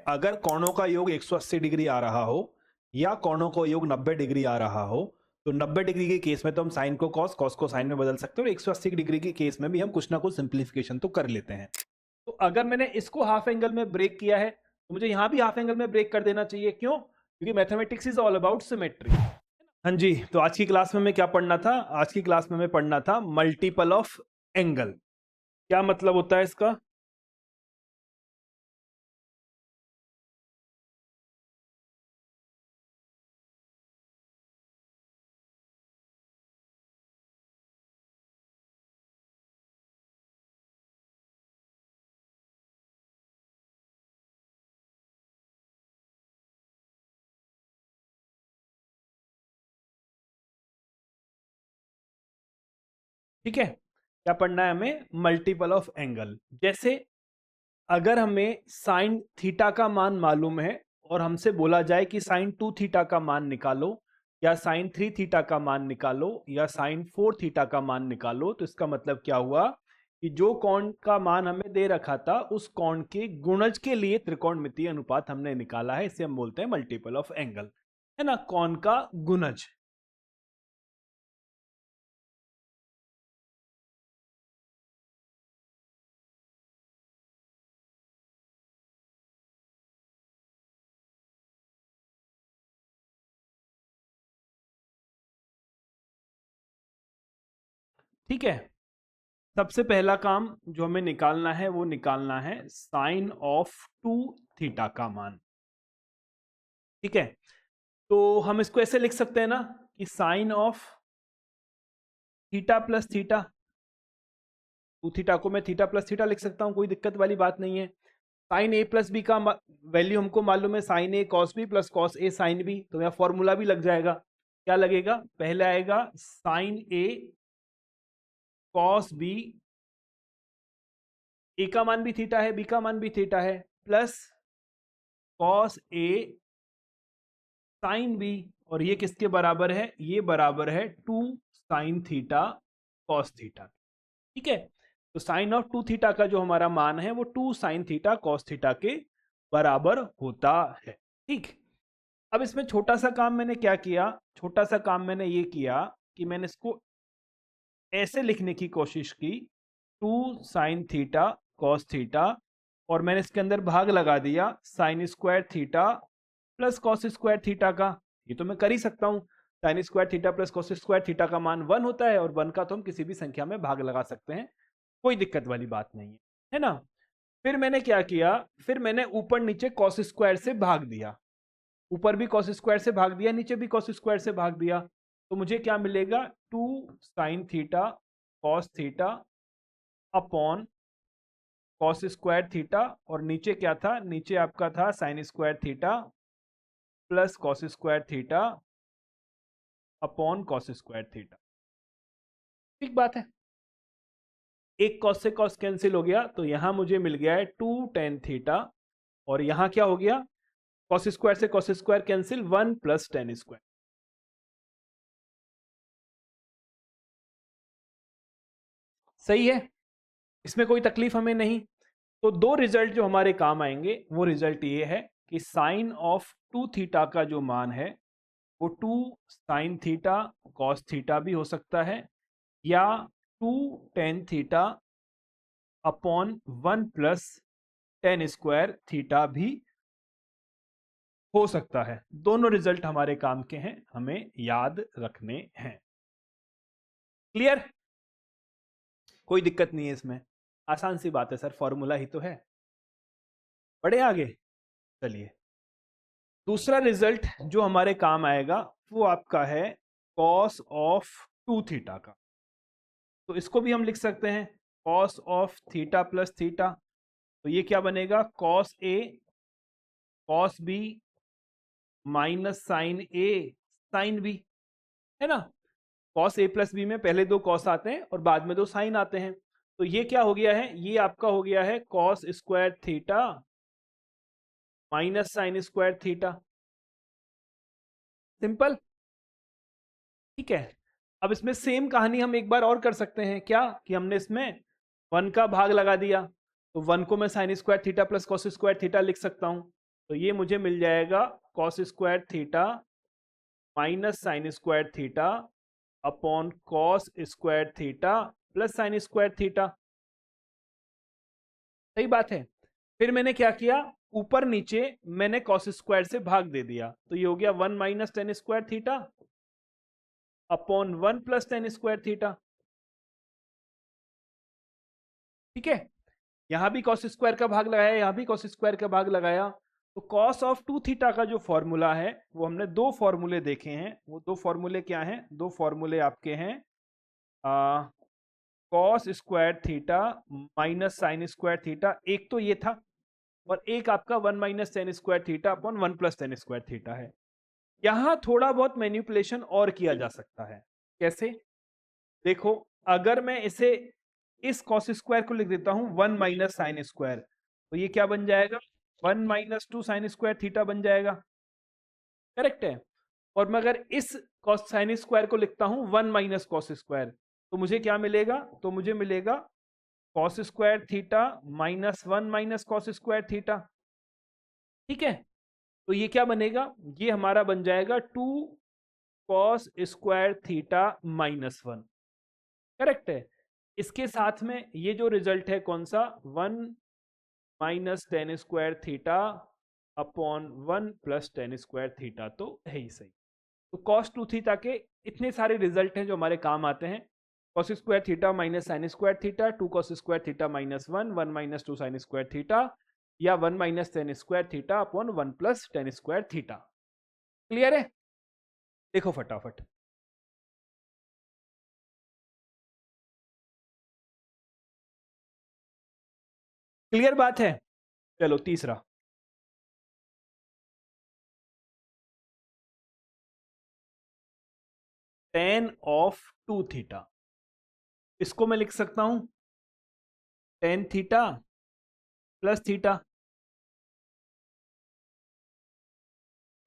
अगर कोणों का योग 180 डिग्री आ रहा हो या कोणों का योग 90 डिग्री आ रहा हो, तो 90 डिग्री के केस में तो हम साइन को कॉस, कॉस को साइन में बदल सकते हैं, और 180 डिग्री के केस में भी हम कुछ ना कुछ सिंप्लीफिकेशन तो कर लेते हैं। तो अगर मैंने इसको हाफ एंगल में ब्रेक किया है तो मुझे यहां भी हाफ एंगल में ब्रेक कर देना चाहिए। क्यों? क्योंकि mathematics is all about symmetry. हाँ जी, तो आज की क्लास में मैं क्या पढ़ना था? आज की क्लास में मैं पढ़ना था मल्टीपल ऑफ एंगल। क्या मतलब होता है इसका? ठीक है, क्या पढ़ना है हमें? Multiple of angle. जैसे अगर हमें साइन थीटा का मान मालूम है और हमसे बोला जाए कि साइन 2 थीटा का मान निकालो, या साइन 3 थीटा का मान निकालो, या साइन 4 थीटा का मान निकालो, तो इसका मतलब क्या हुआ कि जो कोण का मान हमें दे रखा था उस कोण के गुणज के लिए त्रिकोणमितीय अनुपात हमने निकाला है। इसे हम बोलते हैं मल्टीपल ऑफ एंगल, है ना, कोण का गुणज। ठीक है, सबसे पहला काम जो हमें निकालना है वो निकालना है साइन ऑफ 2 थीटा का मान। ठीक है, तो हम इसको ऐसे लिख सकते हैं ना कि sine of theta plus theta, 2 theta को मैं थीटा प्लस थीटा लिख सकता हूं, कोई दिक्कत वाली बात नहीं है। साइन ए प्लस बी का वैल्यू हमको मालूम है, sign A cos B plus cos A sine B, तो यहाँ फॉर्मूला भी लग जाएगा। क्या लगेगा? पहले आएगा साइन ए कॉस बी, ए का मान भी थीटा है, बी का मान भी थीटा है, plus cos A sine B, और ये किसके बराबर है? ये बराबर है 2 साइन थीटा कॉस थीटा। ठीक है, तो साइन ऑफ 2 थीटा का जो हमारा मान है वो 2 साइन थीटा कॉस थीटा के बराबर होता है। ठीक, अब इसमें छोटा सा काम मैंने क्या किया? छोटा सा काम मैंने ये किया कि मैंने इसको ऐसे लिखने की कोशिश की, 2 साइन थीटा कॉस थीटा, और मैंने इसके अंदर भाग लगा दिया sine square theta plus cos square theta का। ये तो मैं कर ही सकता हूं, sine square theta plus cos square theta का मान 1 होता है, और 1 का तो हम किसी भी संख्या में भाग लगा सकते हैं, कोई दिक्कत वाली बात नहीं है ना। फिर मैंने क्या किया? फिर मैंने ऊपर नीचे कॉस स्क्वायर से भाग दिया, ऊपर भी कॉस स्क्वायर से भाग दिया, नीचे भी कॉस स्क्वायर से भाग दिया, तो मुझे क्या मिलेगा? 2 sine theta cos theta upon cos square theta, और नीचे क्या था? नीचे आपका था sign square theta plus cos square theta upon cos square theta. ठीक बात है, एक कॉस से कॉस कैंसिल हो गया, तो यहां मुझे मिल गया है 2 टेन थीटा, और यहां क्या हो गया? कॉस स्क्वायर से cos square cancel, 1 plus tan square. सही है, इसमें कोई तकलीफ हमें नहीं। तो दो रिजल्ट जो हमारे काम आएंगे वो रिजल्ट ये है कि साइन ऑफ 2 थीटा का जो मान है वो 2 साइन थीटा कॉस थीटा भी हो सकता है, या 2 tan theta upon 1 plus tan square theta भी हो सकता है। दोनों रिजल्ट हमारे काम के हैं, हमें याद रखने हैं। क्लियर? कोई दिक्कत नहीं है इसमें, आसान सी बात है सर, फॉर्मूला ही तो है। बढ़े आगे, चलिए दूसरा रिजल्ट जो हमारे काम आएगा वो आपका है कॉस ऑफ 2 थीटा का। तो इसको भी हम लिख सकते हैं cos of theta plus theta, तो ये क्या बनेगा? Cos A cos B minus sign A sine B, है ना। कॉस ए प्लस बी में पहले दो कॉस आते हैं और बाद में दो साइन आते हैं, तो ये क्या हो गया है? ये आपका हो गया है cos square theta minus sine square theta. Simple. ठीक है, अब इसमें सेम कहानी हम एक बार और कर सकते हैं, क्या कि हमने इसमें 1 का भाग लगा दिया, तो 1 को मैं sign square theta plus cos square theta लिख सकता हूं, तो ये मुझे मिल जाएगा cos square theta minus sine square theta upon cos square theta plus sine square theta. सही बात है। फिर मैंने क्या किया, ऊपर नीचे मैंने कॉस स्क्वायर से भाग दे दिया, तो ये हो गया 1 minus tan square theta upon 1 plus tan square theta. ठीक है, यहां भी कॉस स्क्वायर का भाग लगाया, यहां भी कॉस स्क्वायर का भाग लगाया। तो कॉस ऑफ 2 थीटा का जो फॉर्मूला है वो हमने दो फॉर्मूले देखे हैं। वो दो फॉर्मूले क्या हैं? दो फॉर्मूले आपके हैं cos square theta minus sine square theta, एक तो ये था, और एक आपका 1 minus tan square theta upon 1 plus tan square theta है। यहां थोड़ा बहुत मैनिपुलेशन और किया जा सकता है। कैसे? देखो, अगर मैं इसे इस कॉस स्क्वायर को लिख देता हूं 1 माइनस साइन स्क्वायर, तो ये क्या बन जाएगा? 1 माइनस 2 साइन स्क्वायर थीटा बन जाएगा। करेक्ट है। और मैं अगर इस कॉस साइन स्क्वायर को लिखता हूं 1 माइनस कॉस स्क्वायर, तो मुझे क्या मिलेगा? तो मुझे मिलेगा cos square theta minus 1 minus cos square theta. ठीक है, तो ये क्या बनेगा? ये हमारा बन जाएगा 2 cos square theta minus 1। Correct है। इसके साथ में ये जो रिजल्ट है कौन सा? 1 minus tan square theta upon 1 plus tan square theta, तो है ही सही। तो कॉस 2 थीटा के इतने सारे रिजल्ट हैं जो हमारे काम आते हैं। Cos square theta minus sine square theta, 2 cos square theta minus 1, 1 minus 2 sine square theta, या 1 minus tan square theta upon 1 plus tan square theta. Clear है? देखो फटाफट। क्लियर बात है? चलो तीसरा, टेन ऑफ 2 थीटा। इसको मैं लिख सकता हूं tan theta plus theta,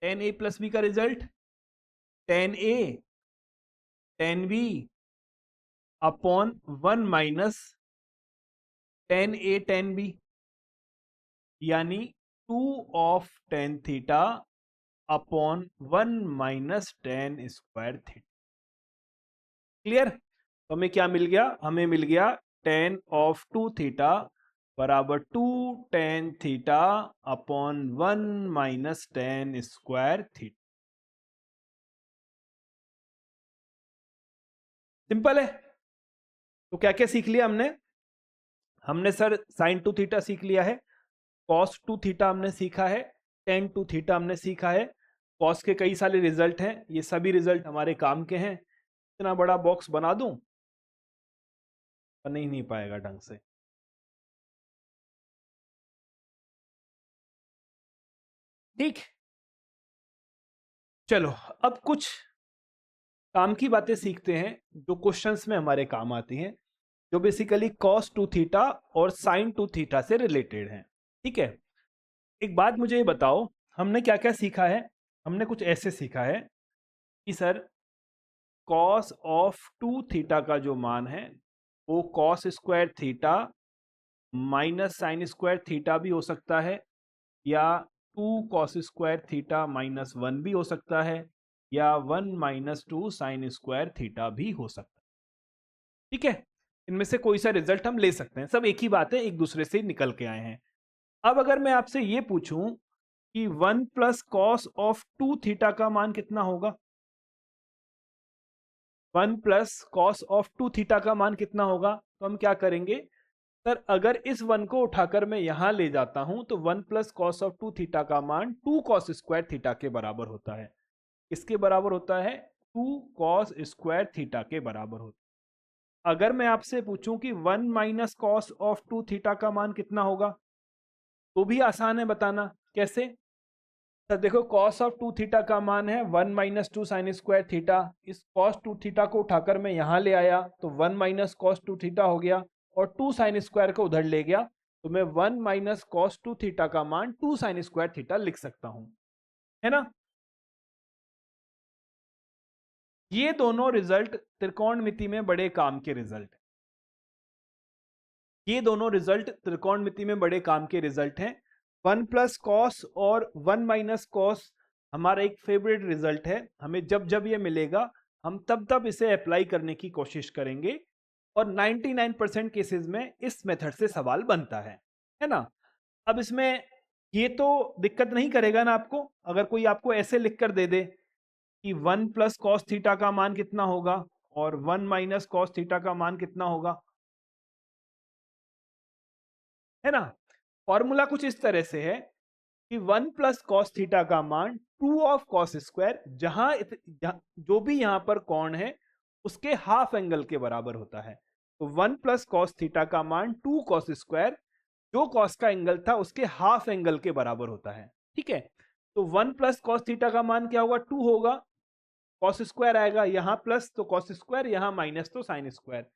tan A plus B का result tan A tan B upon 1 minus tan A tan B, यानी 2 of tan theta upon 1 minus tan square theta. Clear? तो हमें क्या मिल गया? हमें मिल गया टेन ऑफ 2 थीटा बराबर 2 tan theta upon 1 minus tan square theta. Simple है। तो क्या क्या सीख लिया हमने? हमने सर साइन 2 थीटा सीख लिया है, कॉस 2 थीटा हमने सीखा है, टेन 2 थीटा हमने सीखा है। कॉस के कई सारे रिजल्ट हैं, ये सभी रिजल्ट हमारे काम के हैं। इतना बड़ा बॉक्स बना दूं? बन ही नहीं पाएगा ढंग से। ठीक, चलो अब कुछ काम की बातें सीखते हैं जो क्वेश्चंस में हमारे काम आती हैं, जो बेसिकली कॉस 2 थीटा और साइन 2 थीटा से रिलेटेड हैं। ठीक है, एक बात मुझे ये बताओ, हमने क्या क्या सीखा है? हमने कुछ ऐसे सीखा है कि सर कॉस ऑफ 2 थीटा का जो मान है वो cos square theta minus sine square theta भी हो सकता है, या 2 कॉस स्क्वायर थीटा माइनस 1 भी हो सकता है, या 1 माइनस 2 साइन स्क्वायर थीटा भी हो सकता है। ठीक है, इनमें से कोई सा रिजल्ट हम ले सकते हैं, सब एक ही बात है, एक दूसरे से निकल के आए हैं। अब अगर मैं आपसे ये पूछूं कि 1 प्लस कॉस ऑफ 2 थीटा का मान कितना होगा? 1 प्लस कॉस ऑफ 2 थीटा का मान कितना होगा? तो हम क्या करेंगे सर, अगर इस 1 को उठाकर मैं यहां ले जाता हूं तो 1 प्लस कॉस ऑफ 2 थीटा का मान 2 कॉस स्क्वायर थीटा के बराबर होता है। किसके बराबर होता है? 2 कॉस स्क्वायर थीटा के बराबर होता है। अगर मैं आपसे पूछूं कि 1 माइनस कॉस ऑफ 2 थीटा का मान कितना होगा, तो भी आसान है बताना। कैसे? तो देखो, कॉस ऑफ 2 थीटा का मान है 1 माइनस 2 साइन स्क्वायर थीटा। इस कॉस 2 थीटा को उठाकर मैं यहां ले आया तो 1 माइनस कॉस 2 थीटा हो गया, और 2 साइन स्क्वायर को उधर ले गया, तो मैं 1 माइनस कॉस 2 थीटा का मान 2 साइन स्क्वायर थीटा लिख सकता हूं, है ना? ये दोनों रिजल्ट त्रिकोणमिति में बड़े काम के रिजल्ट, ये दोनों रिजल्ट त्रिकोणमिति में बड़े काम के रिजल्ट हैं। 1 प्लस कॉस और 1 माइनस कॉस हमारा एक फेवरेट रिजल्ट है। हमें जब जब ये मिलेगा हम तब तब इसे अप्लाई करने की कोशिश करेंगे और 99% केसेस में इस मेथड से सवाल बनता है ना। अब इसमें ये तो दिक्कत नहीं करेगा ना आपको, अगर कोई आपको ऐसे लिख कर दे दे कि 1 प्लस कॉस थीटा का मान कितना होगा और 1 माइनस कॉस थीटा का मान कितना होगा, है ना। फॉर्मूला कुछ इस तरह से है कि 1 प्लस कॉस थीटा का मान 2 ऑफ कॉस स्क्वायर, जो भी यहां पर कोण है उसके हाफ एंगल के बराबर होता है। तो 1 प्लस कॉस थीटा का मान 2 कॉस स्क्वायर, जो कॉस का एंगल था उसके हाफ एंगल के बराबर होता है। ठीक है, तो 1 प्लस कॉस थीटा का मान क्या होगा, 2 होगा, कॉस स्क्वायर आएगा यहां प्लस तो कॉस स्क्वायर, यहां माइनस तो साइन स्क्वायर।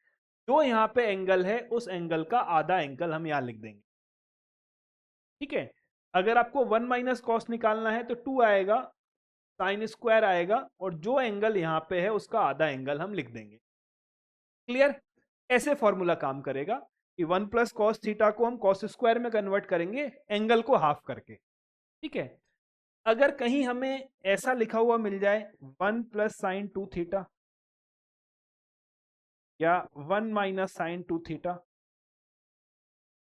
जो यहां पे एंगल है उस एंगल का आधा एंगल हम यहां लिख देंगे। ठीक है, अगर आपको 1 माइनस कॉस निकालना है तो 2 आएगा, साइन स्क्वायर आएगा और जो एंगल यहां पे है उसका आधा एंगल हम लिख देंगे। क्लियर, ऐसे फॉर्मूला काम करेगा कि 1 प्लस कॉस थीटा को हम कॉस स्क्वायर में कन्वर्ट करेंगे एंगल को हाफ करके। ठीक है, अगर कहीं हमें ऐसा लिखा हुआ मिल जाए 1 प्लस साइन 2 थीटा या 1 minus sine 2 theta,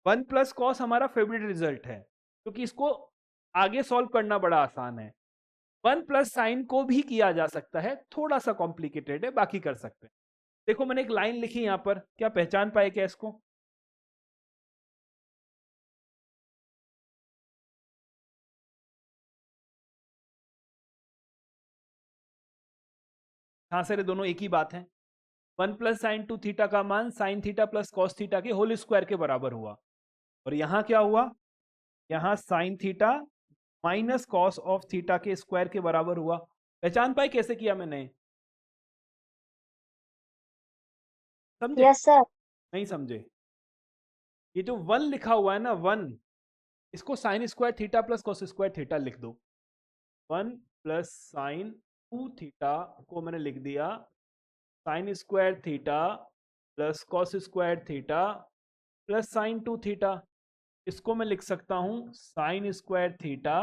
1 plus cos हमारा फेवरेट रिजल्ट है क्योंकि इसको आगे सॉल्व करना बड़ा आसान है। 1 प्लस साइन को भी किया जा सकता है, थोड़ा सा कॉम्प्लिकेटेड है, बाकी कर सकते हैं। देखो मैंने एक लाइन लिखी यहां पर, क्या पहचान पाए क्या इसको? हाँ सर, दोनों एक ही बात है। 1 प्लस साइन 2 थीटा का मान sign theta plus cos theta के होल स्क्वायर के बराबर हुआ, और यहां क्या हुआ, यहां sign theta minus cos of theta के स्क्वायर के बराबर हुआ। पहचान पाए कैसे किया मैंने? समझे? Yes sir. नहीं समझे? ये जो 1 लिखा हुआ है ना 1, इसको sign square theta plus cos square theta लिख दो। 1 प्लस साइन 2 थीटा को मैंने लिख दिया sine square theta plus cos square theta plus sine 2 theta. इसको मैं लिख सकता हूं sine square theta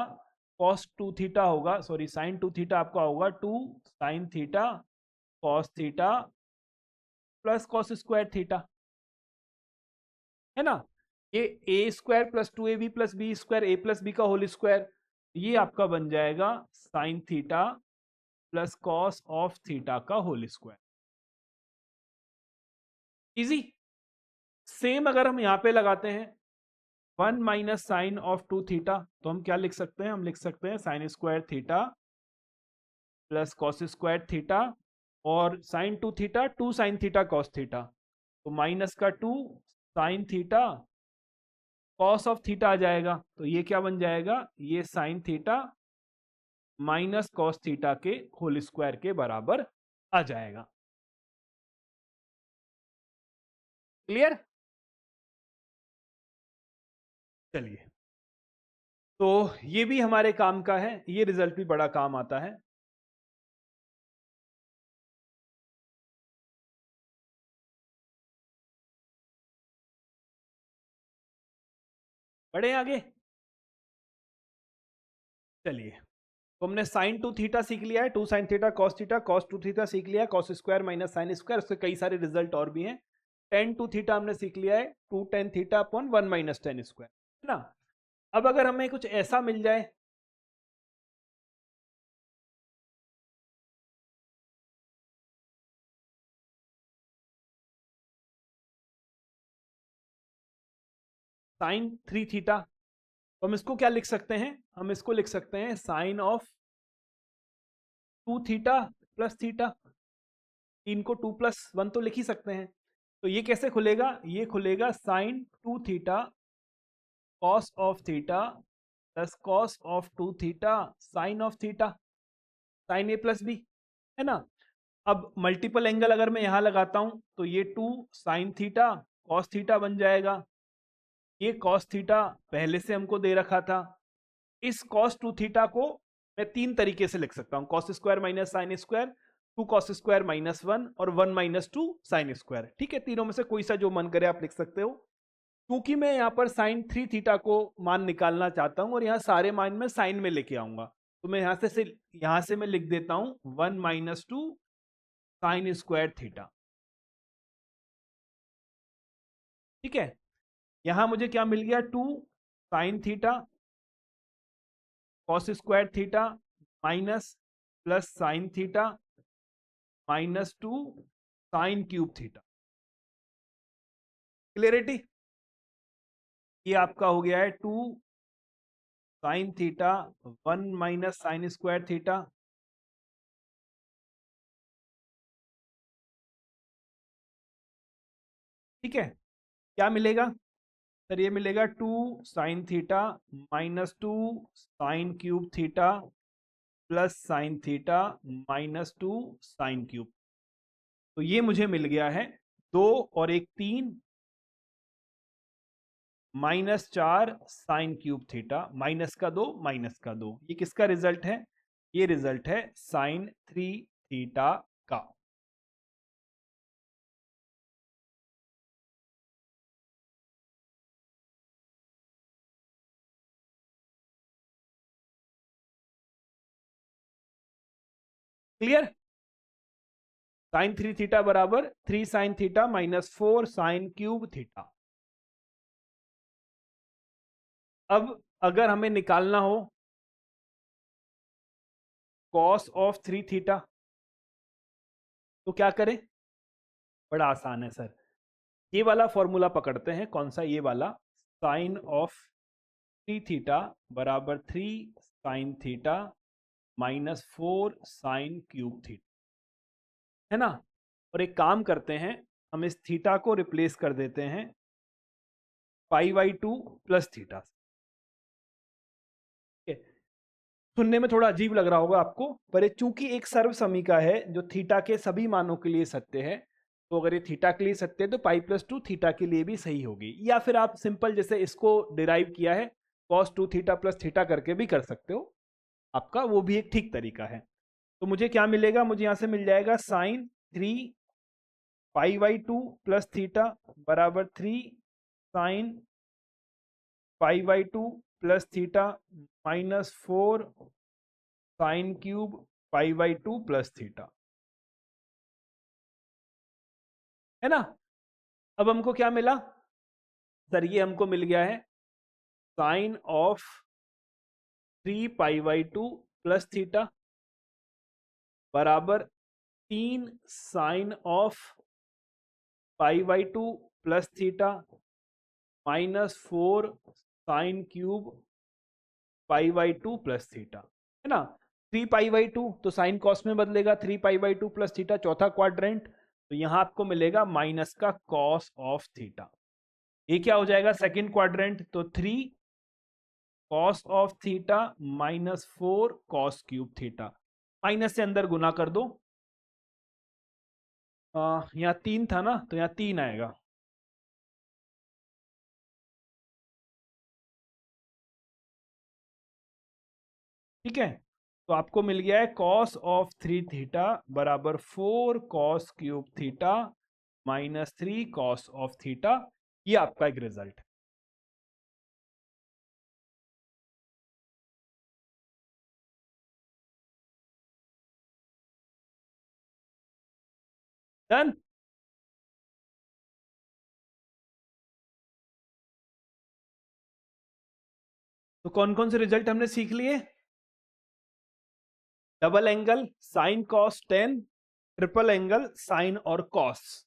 cos 2 theta होगा, सॉरी साइन 2 थीटा आपका होगा 2 sine theta cos theta plus cos square theta, है ना। ये A square plus 2ab plus B square A plus B का होल स्क्वायर, ये आपका बन जाएगा sine theta plus cos of theta का होल स्क्वायर। इजी। सेम अगर हम यहां पे लगाते हैं 1 माइनस साइन ऑफ 2 थीटा, तो हम क्या लिख सकते हैं, हम लिख सकते हैं sine square theta plus cos square theta, और sine 2 theta 2 sine theta cos theta, तो माइनस का 2 sine theta cos of theta आ जाएगा, तो ये क्या बन जाएगा, ये sine theta minus cos theta के होल स्क्वायर के बराबर आ जाएगा। क्लियर? चलिए, तो ये भी हमारे काम का है, ये रिजल्ट भी बड़ा काम आता है। बढ़े आगे। चलिए, तो हमने साइन 2 थीटा सीख लिया है, 2 साइन थीटा कॉस 2 थीटा सीख लिया है, cos square minus sine square, उसके कई सारे रिजल्ट और भी हैं। टेन 2 थीटा हमने सीख लिया है, 2 tan theta upon 1 minus tan square, है ना। अब अगर हमें कुछ ऐसा मिल जाए साइन 3 थीटा, तो हम इसको क्या लिख सकते हैं, हम इसको लिख सकते हैं sine of 2 theta plus theta. 3 को 2 प्लस 1 तो लिख ही सकते हैं, तो ये कैसे खुलेगा, ये खुलेगा sine 2 theta cos of theta plus cos of 2 theta sine of theta, sine A plus B, है ना। अब मल्टीपल एंगल अगर मैं यहां लगाता हूं तो ये 2 साइन थीटा कॉस थीटा बन जाएगा, ये कॉस थीटा पहले से हमको दे रखा था। इस कॉस 2 थीटा को मैं 3 तरीके से लिख सकता हूं, cos square minus sine square, 2 cos square minus 1 और 1 माइनस 2 साइन स्क्वायर। ठीक है, तीनों में से कोई सा जो मन करे आप लिख सकते हो। क्योंकि मैं यहाँ पर साइन 3 थीटा को मान निकालना चाहता हूं और यहाँ सारे मान में साइन में लेके आऊंगा, तो मैं यहाँ से मैं लिख देता हूं 1 - 2 साइन स्क्वायर थीटा। ठीक है, यहां मुझे क्या मिल गया, 2 sin theta cos square theta minus plus sine theta -2 sin³ theta. Clarity, ये आपका हो गया है 2 sin थीटा 1 - sin² थीटा। ठीक है, क्या मिलेगा सर, ये मिलेगा 2 sin theta -2 sin³ theta plus sine theta -2 sin³। तो ये मुझे मिल गया है 2 और 1 3 -4 sin³ थीटा -2 ये किसका रिजल्ट है, ये रिजल्ट है sin 3 थीटा का। क्लियर, sin 3 थीटा बराबर 3 sin थीटा -4 sin³ थीटा। अब अगर हमें निकालना हो कॉस ऑफ 3 थीटा तो क्या करें, बड़ा आसान है सर, ये वाला फॉर्मूला पकड़ते हैं, कौन सा, ये वाला, साइन ऑफ 3 थीटा बराबर 3 sin थीटा -4 sin³ थीटा, है ना। और एक काम करते हैं, हम इस थीटा को रिप्लेस कर देते हैं π/2 प्लस थीटा। सुनने में थोड़ा अजीब लग रहा होगा आपको, पर ये चूंकि एक सर्व समीका है जो थीटा के सभी मानों के लिए सत्य है, तो अगर ये थीटा के लिए सत्य है तो π+2 थीटा के लिए भी सही होगी। या फिर आप सिंपल जैसे इसको डिराइव किया है cos 2 थीटा प्लस थीटा करके भी कर सकते हो, आपका वो भी एक ठीक तरीका है। तो मुझे क्या मिलेगा, मुझे यहां से मिल जाएगा sin 3 π/2 प्लस थीटा बराबर 3 sin π/2 plus theta -4 sin³ π/2 plus theta, है ना। अब हमको क्या मिला सर, ये हमको मिल गया है साइन ऑफ 3 π/2 प्लस थीटा बराबर 3 sin of π/2 plus theta -4 sin³ π/2 plus theta, है ना। 3 π/2 तो साइन कॉस में बदलेगा, 3 π/2 प्लस थीटा चौथा क्वाड्रेंट, तो यहां आपको मिलेगा माइनस का कॉस ऑफ थीटा। ये क्या हो जाएगा, सेकंड क्वाड्रेंट, तो 3 cos of theta -4 cos³ theta, minus से अंदर गुना कर दो, यहाँ 3 था ना तो यहाँ 3 आएगा, ठीक है। तो आपको मिल गया है cos ऑफ 3 थीटा बराबर 4 cos³ theta -3 cos of theta, ये आपका एक रिजल्ट है। डन। तो कौन कौन से रिजल्ट हमने सीख लिए, double angle sine cos 10, triple angle sine और कॉस।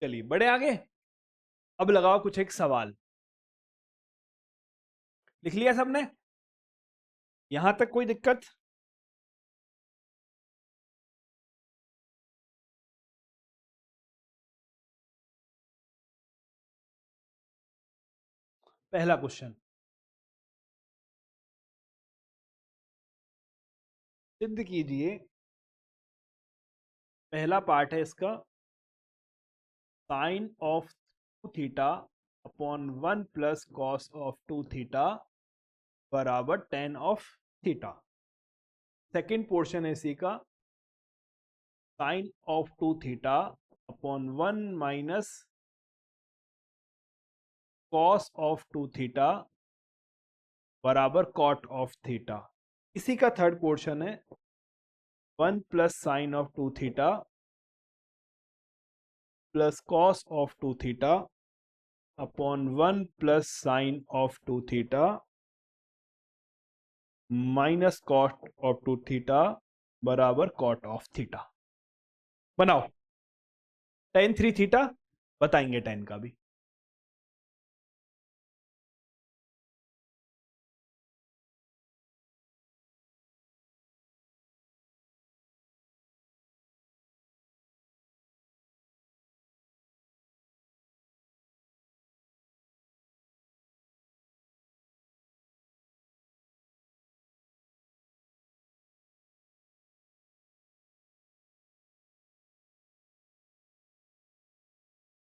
चलिए बड़े आगे, अब लगाओ कुछ एक सवाल, लिख लिया सबने, यहां तक कोई दिक्कत। पहला क्वेश्चन, सिद्ध कीजिए, पहला पार्ट है इसका, sine of 2 theta upon 1 plus cos of 2 theta बराबर tan of theta. Second portion है इसी का, sine of 2 theta upon 1 minus cos of 2 theta बराबर कॉट ऑफ थीटा। इसी का थर्ड पोर्शन है 1 plus sine of 2 theta plus cos of 2 theta upon 1 plus sine of 2 theta minus cot of 2 theta बराबर cot of theta. बनाओ। tan 3 theta बताएंगे tan का भी।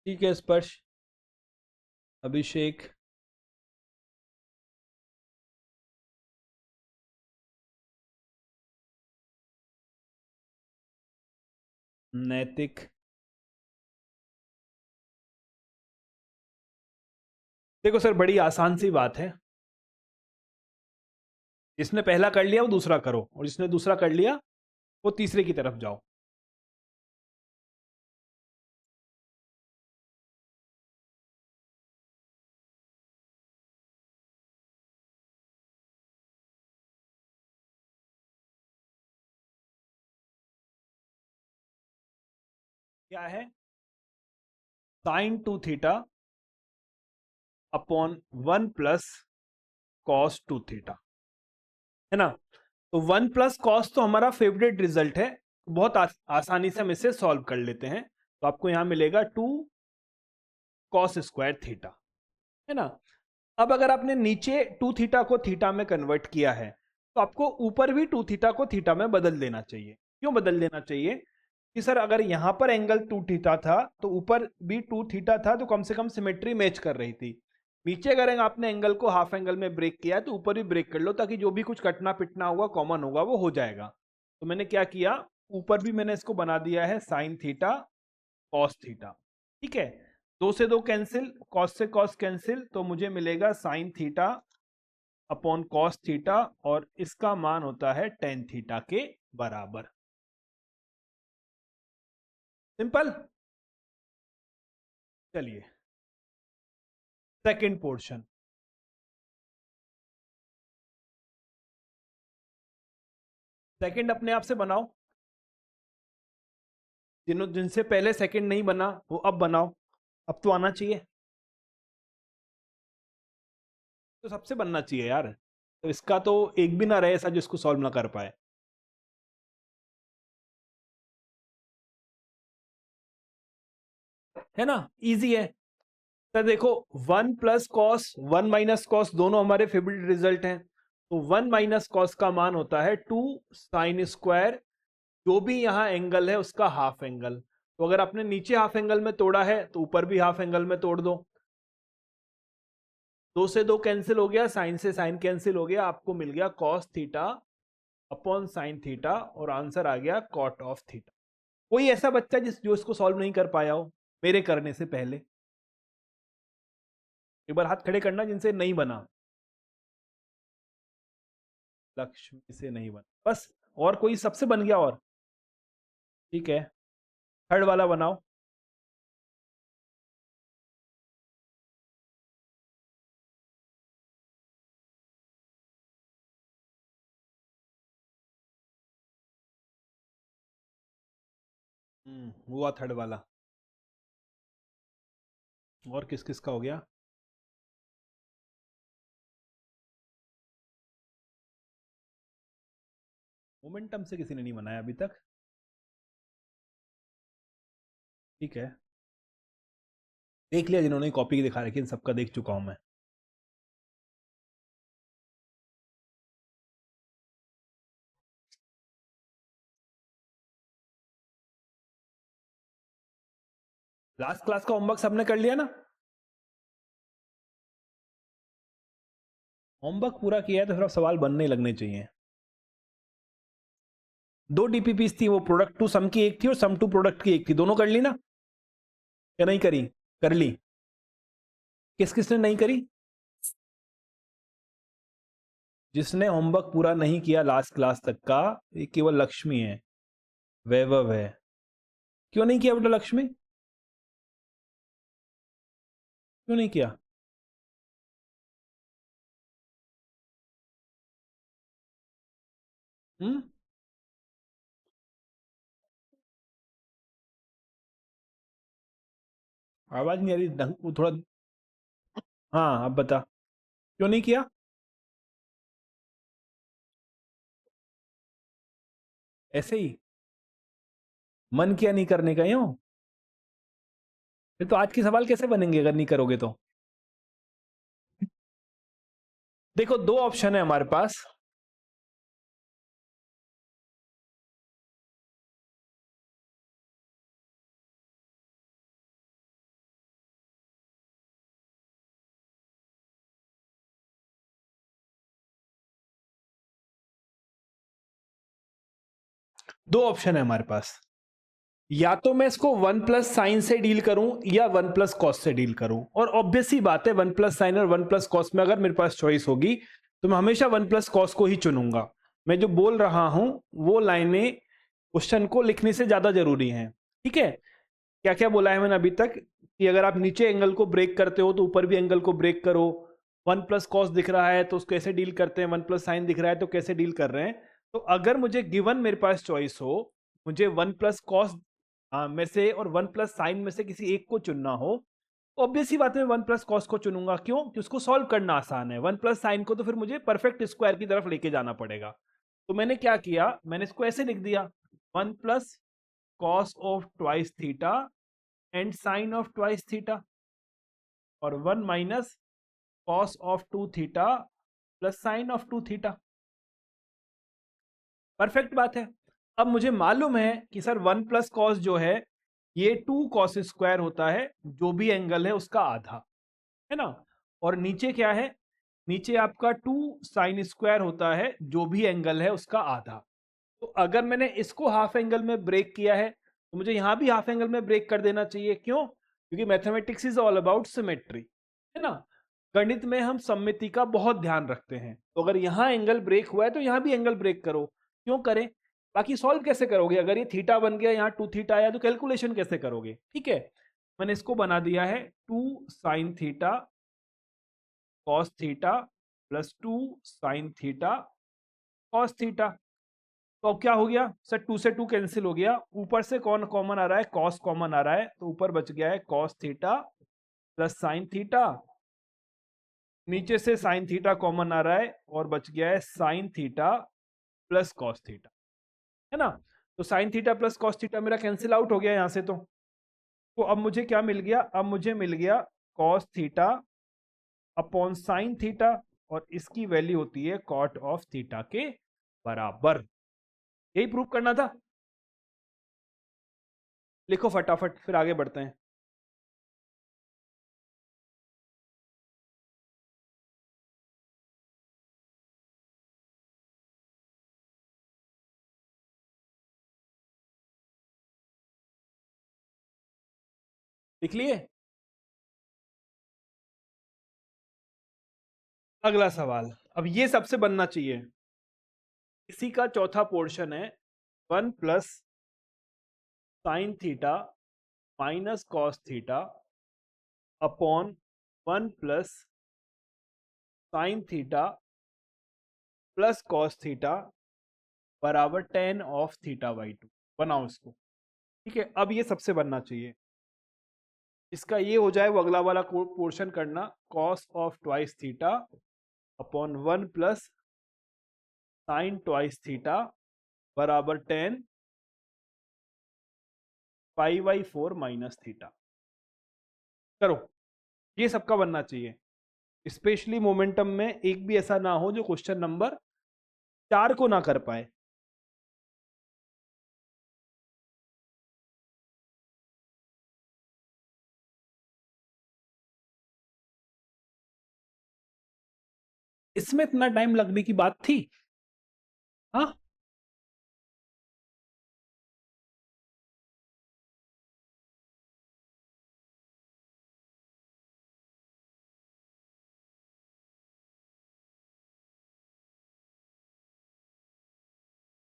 ठीक है स्पर्श, अभिषेक, नैतिक। देखो सर, बड़ी आसान सी बात है, जिसने पहला कर लिया वो दूसरा करो, और जिसने दूसरा कर लिया वो तीसरे की तरफ जाओ। क्या है? Sine 2 theta upon 1 plus cos 2 theta, है ना। तो 1 प्लस कॉस तो हमारा फेवरेट रिजल्ट है, बहुत आसानी से हम इसे सॉल्व कर लेते हैं। तो आपको यहां मिलेगा 2 कॉस स्क्वायर थीटा, है ना। अब अगर आपने नीचे 2 थीटा को थीटा में कन्वर्ट किया है, तो आपको ऊपर भी 2 थीटा को थीटा में बदल देना चाहिए। क्यों बदल देना चाहिए? कि सर अगर यहां पर एंगल 2 थीटा था तो ऊपर भी 2 थीटा था, तो कम से कम सिमेट्री मैच कर रही थी। नीचे अगर आपने एंगल को हाफ एंगल में ब्रेक किया है तो ऊपर भी ब्रेक कर लो, ताकि जो भी कुछ कटना पिटना होगा कॉमन होगा वो हो जाएगा। तो मैंने क्या किया, ऊपर भी मैंने इसको बना दिया है साइन थीटा कॉस थीटा। ठीक है, 2 से 2 कैंसिल, कॉस से कॉस कैंसिल, तो मुझे मिलेगा sign theta upon cos theta, और इसका मान होता है टेन थीटा के बराबर। सिंपल। चलिए सेकंड पोर्शन, सेकंड अपने आप से बनाओ। जिनसे पहले सेकंड नहीं बना वो अब बनाओ, अब तो आना चाहिए। तो सबसे बनना चाहिए यार, तो इसका तो एक भी ना रहे ऐसा जिसको सॉल्व ना कर पाए। है ना, इजी है। तो देखो, 1 प्लस कॉस 1 माइनस कॉस दोनों हमारे फेवरेट रिजल्ट हैं। तो 1 माइनस कॉस का मान होता है 2 साइन स्क्वायर, जो भी यहाँ एंगल है उसका हाफ एंगल। तो अगर आपने नीचे हाफ एंगल में तोड़ा है तो ऊपर भी हाफ एंगल में तोड़ दो। 2 से 2 कैंसिल हो गया, साइन से साइन कैंसिल हो गया, आपको मिल गया cos theta upon sine theta, और आंसर आ गया कॉट ऑफ थीटा। कोई ऐसा बच्चा जो इसको सॉल्व नहीं कर पाया हो मेरे करने से पहले? एक बार हाथ खड़े करना जिनसे नहीं बना। लक्ष्मी से नहीं बना, बस। और कोई सबसे बन गया? और ठीक है, थर्ड वाला बनाओ। हुआ थर्ड वाला। और किस किस का हो गया? मोमेंटम से किसी ने नहीं बनाया अभी तक। ठीक है, देख लिया जिन्होंने कॉपी दिखा रखी है, सबका देख चुका हूं मैं। लास्ट क्लास का होमवर्क सबने कर लिया ना? होमवर्क पूरा किया है तो फिर अब सवाल बनने लगने चाहिए। दो डीपीपीस थी, वो प्रोडक्ट टू सम की एक थी और सम टू प्रोडक्ट की एक थी। दोनों कर ली ना या नहीं करी? कर ली। किस किसने नहीं करी? जिसने होमवर्क पूरा नहीं किया लास्ट क्लास तक का, ये केवल लक्ष्मी है, वैभव है। क्यों नहीं किया बेटा लक्ष्मी? क्यों नहीं किया? हम्म? आवाज नहीं आ रही ढंग, वो थोड़ा। हाँ अब बता, क्यों नहीं किया? ऐसे ही मन किया नहीं करने का, यूं? फिर तो आज के सवाल कैसे बनेंगे अगर नहीं करोगे तो? देखो दो ऑप्शन है हमारे पास। दो ऑप्शन है हमारे पास, या तो मैं इसको वन प्लस साइन से डील करूं या वन प्लस कॉस से डील करूं। और ऑब्वियस ही बात है, वन प्लस साइन और वन प्लस कॉस में अगर मेरे पास चॉइस होगी तो मैं हमेशा वन प्लस कॉस को ही चुनूंगा। मैं जो बोल रहा हूं वो लाइनें क्वेश्चन को लिखने से ज्यादा जरूरी हैं। ठीक है? क्या क्या बोला है मैंने अभी तक, कि अगर आप नीचे एंगल को ब्रेक करते हो तो ऊपर भी एंगल को ब्रेक करो। वन प्लस कॉस दिख रहा है तो उसको कैसे डील करते हैं, वन प्लस साइन दिख रहा है तो कैसे डील कर रहे हैं। तो अगर मुझे गिवन मेरे पास चॉइस हो, मुझे वन प्लस कॉस में से और वन प्लस साइन में से किसी एक को चुनना हो, ऑब्वियस ही बात है वन प्लस कॉस को चुनूंगा। क्यों? कि उसको सॉल्व करना आसान है। वन प्लस साइन को तो फिर मुझे परफेक्ट स्क्वायर की तरफ लेके जाना पड़ेगा। तो मैंने क्या किया, मैंने इसको ऐसे लिख दिया, one plus cos of twice theta and sine of twice theta, और one minus cos of two theta plus sine of two theta. Perfect बात है। अब मुझे मालूम है कि सर वन प्लस कॉस जो है ये टू कॉस स्क्वायर होता है, जो भी एंगल है उसका आधा, है ना? और नीचे क्या है, नीचे आपका टू साइन स्क्वायर होता है, जो भी एंगल है उसका आधा। तो अगर मैंने इसको हाफ एंगल में ब्रेक किया है तो मुझे यहां भी हाफ एंगल में ब्रेक कर देना चाहिए। क्यों? क्योंकि mathematics is all about symmetry, है ना? गणित में हम सममिति का बहुत ध्यान रखते हैं। तो अगर यहां एंगल ब्रेक हुआ है तो यहां भी एंगल ब्रेक करो। क्यों करें? बाकी सॉल्व कैसे करोगे? अगर ये थीटा बन गया, यहाँ टू थीटा आया, तो कैलकुलेशन कैसे करोगे? ठीक है, मैंने इसको बना दिया है two sine theta cos theta plus two sine theta cos theta. तो अब क्या हो गया सर, टू से टू कैंसिल हो गया, ऊपर से कौन कॉमन आ रहा है? कॉस कॉमन आ रहा है, तो ऊपर बच गया है cos theta plus sine theta. नीचे से साइन थीटा कॉमन आ रहा है और बच गया है sign theta plus cos theta, है ना? तो sign theta plus cos theta मेरा कैंसिल आउट हो गया यहां से। तो अब मुझे क्या मिल गया? अब मुझे मिल गया cos theta upon sine theta, और इसकी वैल्यू होती है कॉट ऑफ थीटा के बराबर। यही प्रूव करना था। लिखो फटाफट, फिर आगे बढ़ते हैं। लिख लिए? अगला सवाल, अब ये सबसे बनना चाहिए। इसी का चौथा पोर्शन है, one plus sine theta minus cos theta upon one plus sine theta plus cos theta बराबर tan of theta by two. बनाओ इसको। ठीक है, अब ये सबसे बनना चाहिए। इसका ये हो जाए, वो अगला वाला पोर्शन करना, cos of twice theta upon one plus sine twice theta बराबर tan pi by four minus theta. करो, ये सबका बनना चाहिए। स्पेशली मोमेंटम में एक भी ऐसा ना हो जो क्वेश्चन नंबर 4 को ना कर पाए। इसमें इतना टाइम लगने की बात थी? हाँ,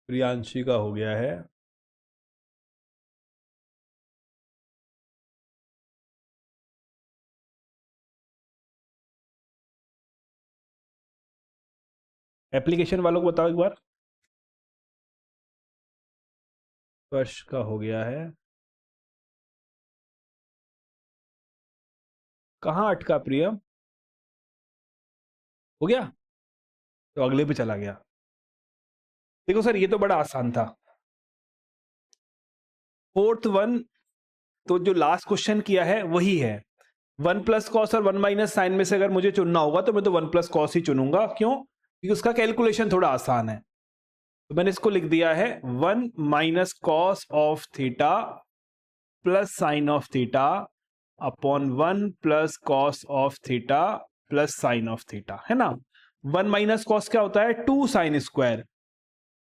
प्रियांशी का हो गया है। एप्लीकेशन वालों को बताओ एक बार। स्पर्श का हो गया है। कहाँ अटका प्रियम? हो गया? तो अगले पे चला गया। देखो सर, ये तो बड़ा आसान था। फोर्थ वन, तो जो लास्ट क्वेश्चन किया है वही है। वन प्लस कॉस और वन माइनस साइन में से अगर मुझे चुनना होगा तो मैं तो वन प्लस कॉस ही चुनूंगा। क्यों? क्योंकि उसका कैलकुलेशन थोड़ा आसान है। तो मैंने इसको लिख दिया है one minus cos of theta plus sine of theta upon one plus cos of theta plus sine of theta, है ना। वन माइनस कॉस क्या होता है? टू साइन स्क्वायर,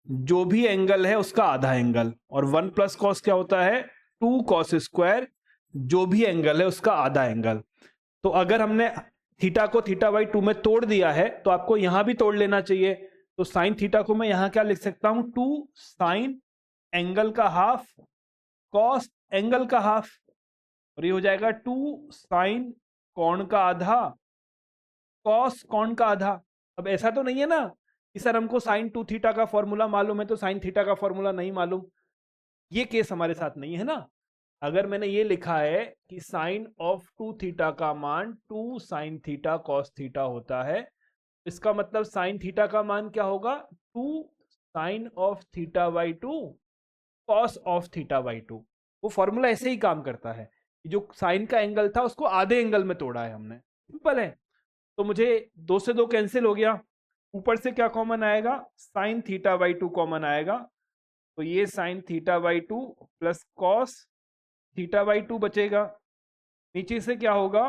जो भी एंगल है उसका आधा एंगल। और वन प्लस कॉस क्या होता है? टू कॉस स्क्वायर, जो भी एंगल है उसका आधा एंगल। तो अगर हमने थीटा को थीटा बाई टू में तोड़ दिया है तो आपको यहां भी तोड़ लेना चाहिए। तो साइन थीटा को मैं यहां क्या लिख सकता हूं? टू साइन एंगल का हाफ कॉस एंगल का हाफ, और ये हो जाएगा टू साइन कोण का आधा कॉस कोण का आधा। अब ऐसा तो नहीं है ना कि सर हमको साइन टू थीटा का फॉर्मूला मालूम है तो साइन थीटा का फॉर्मूला नहीं मालूम। ये केस हमारे साथ नहीं है ना। अगर मैंने ये लिखा है कि साइन ऑफ टू थीटा का मान two sine theta cos theta होता है, इसका मतलब साइन थीटा का मान क्या होगा? Two sine of theta by two cos of theta by two. वो फॉर्मूला ऐसे ही काम करता है कि जो साइन का एंगल था उसको आधे एंगल में तोड़ा है हमने। सिंपल है। तो मुझे दो से दो कैंसिल हो गया। ऊपर से क्या कॉमन आएगा? Sign theta by two common आएगा। तो ये sine theta by two plus cos theta by to बचेगा। नीचे से क्या होगा?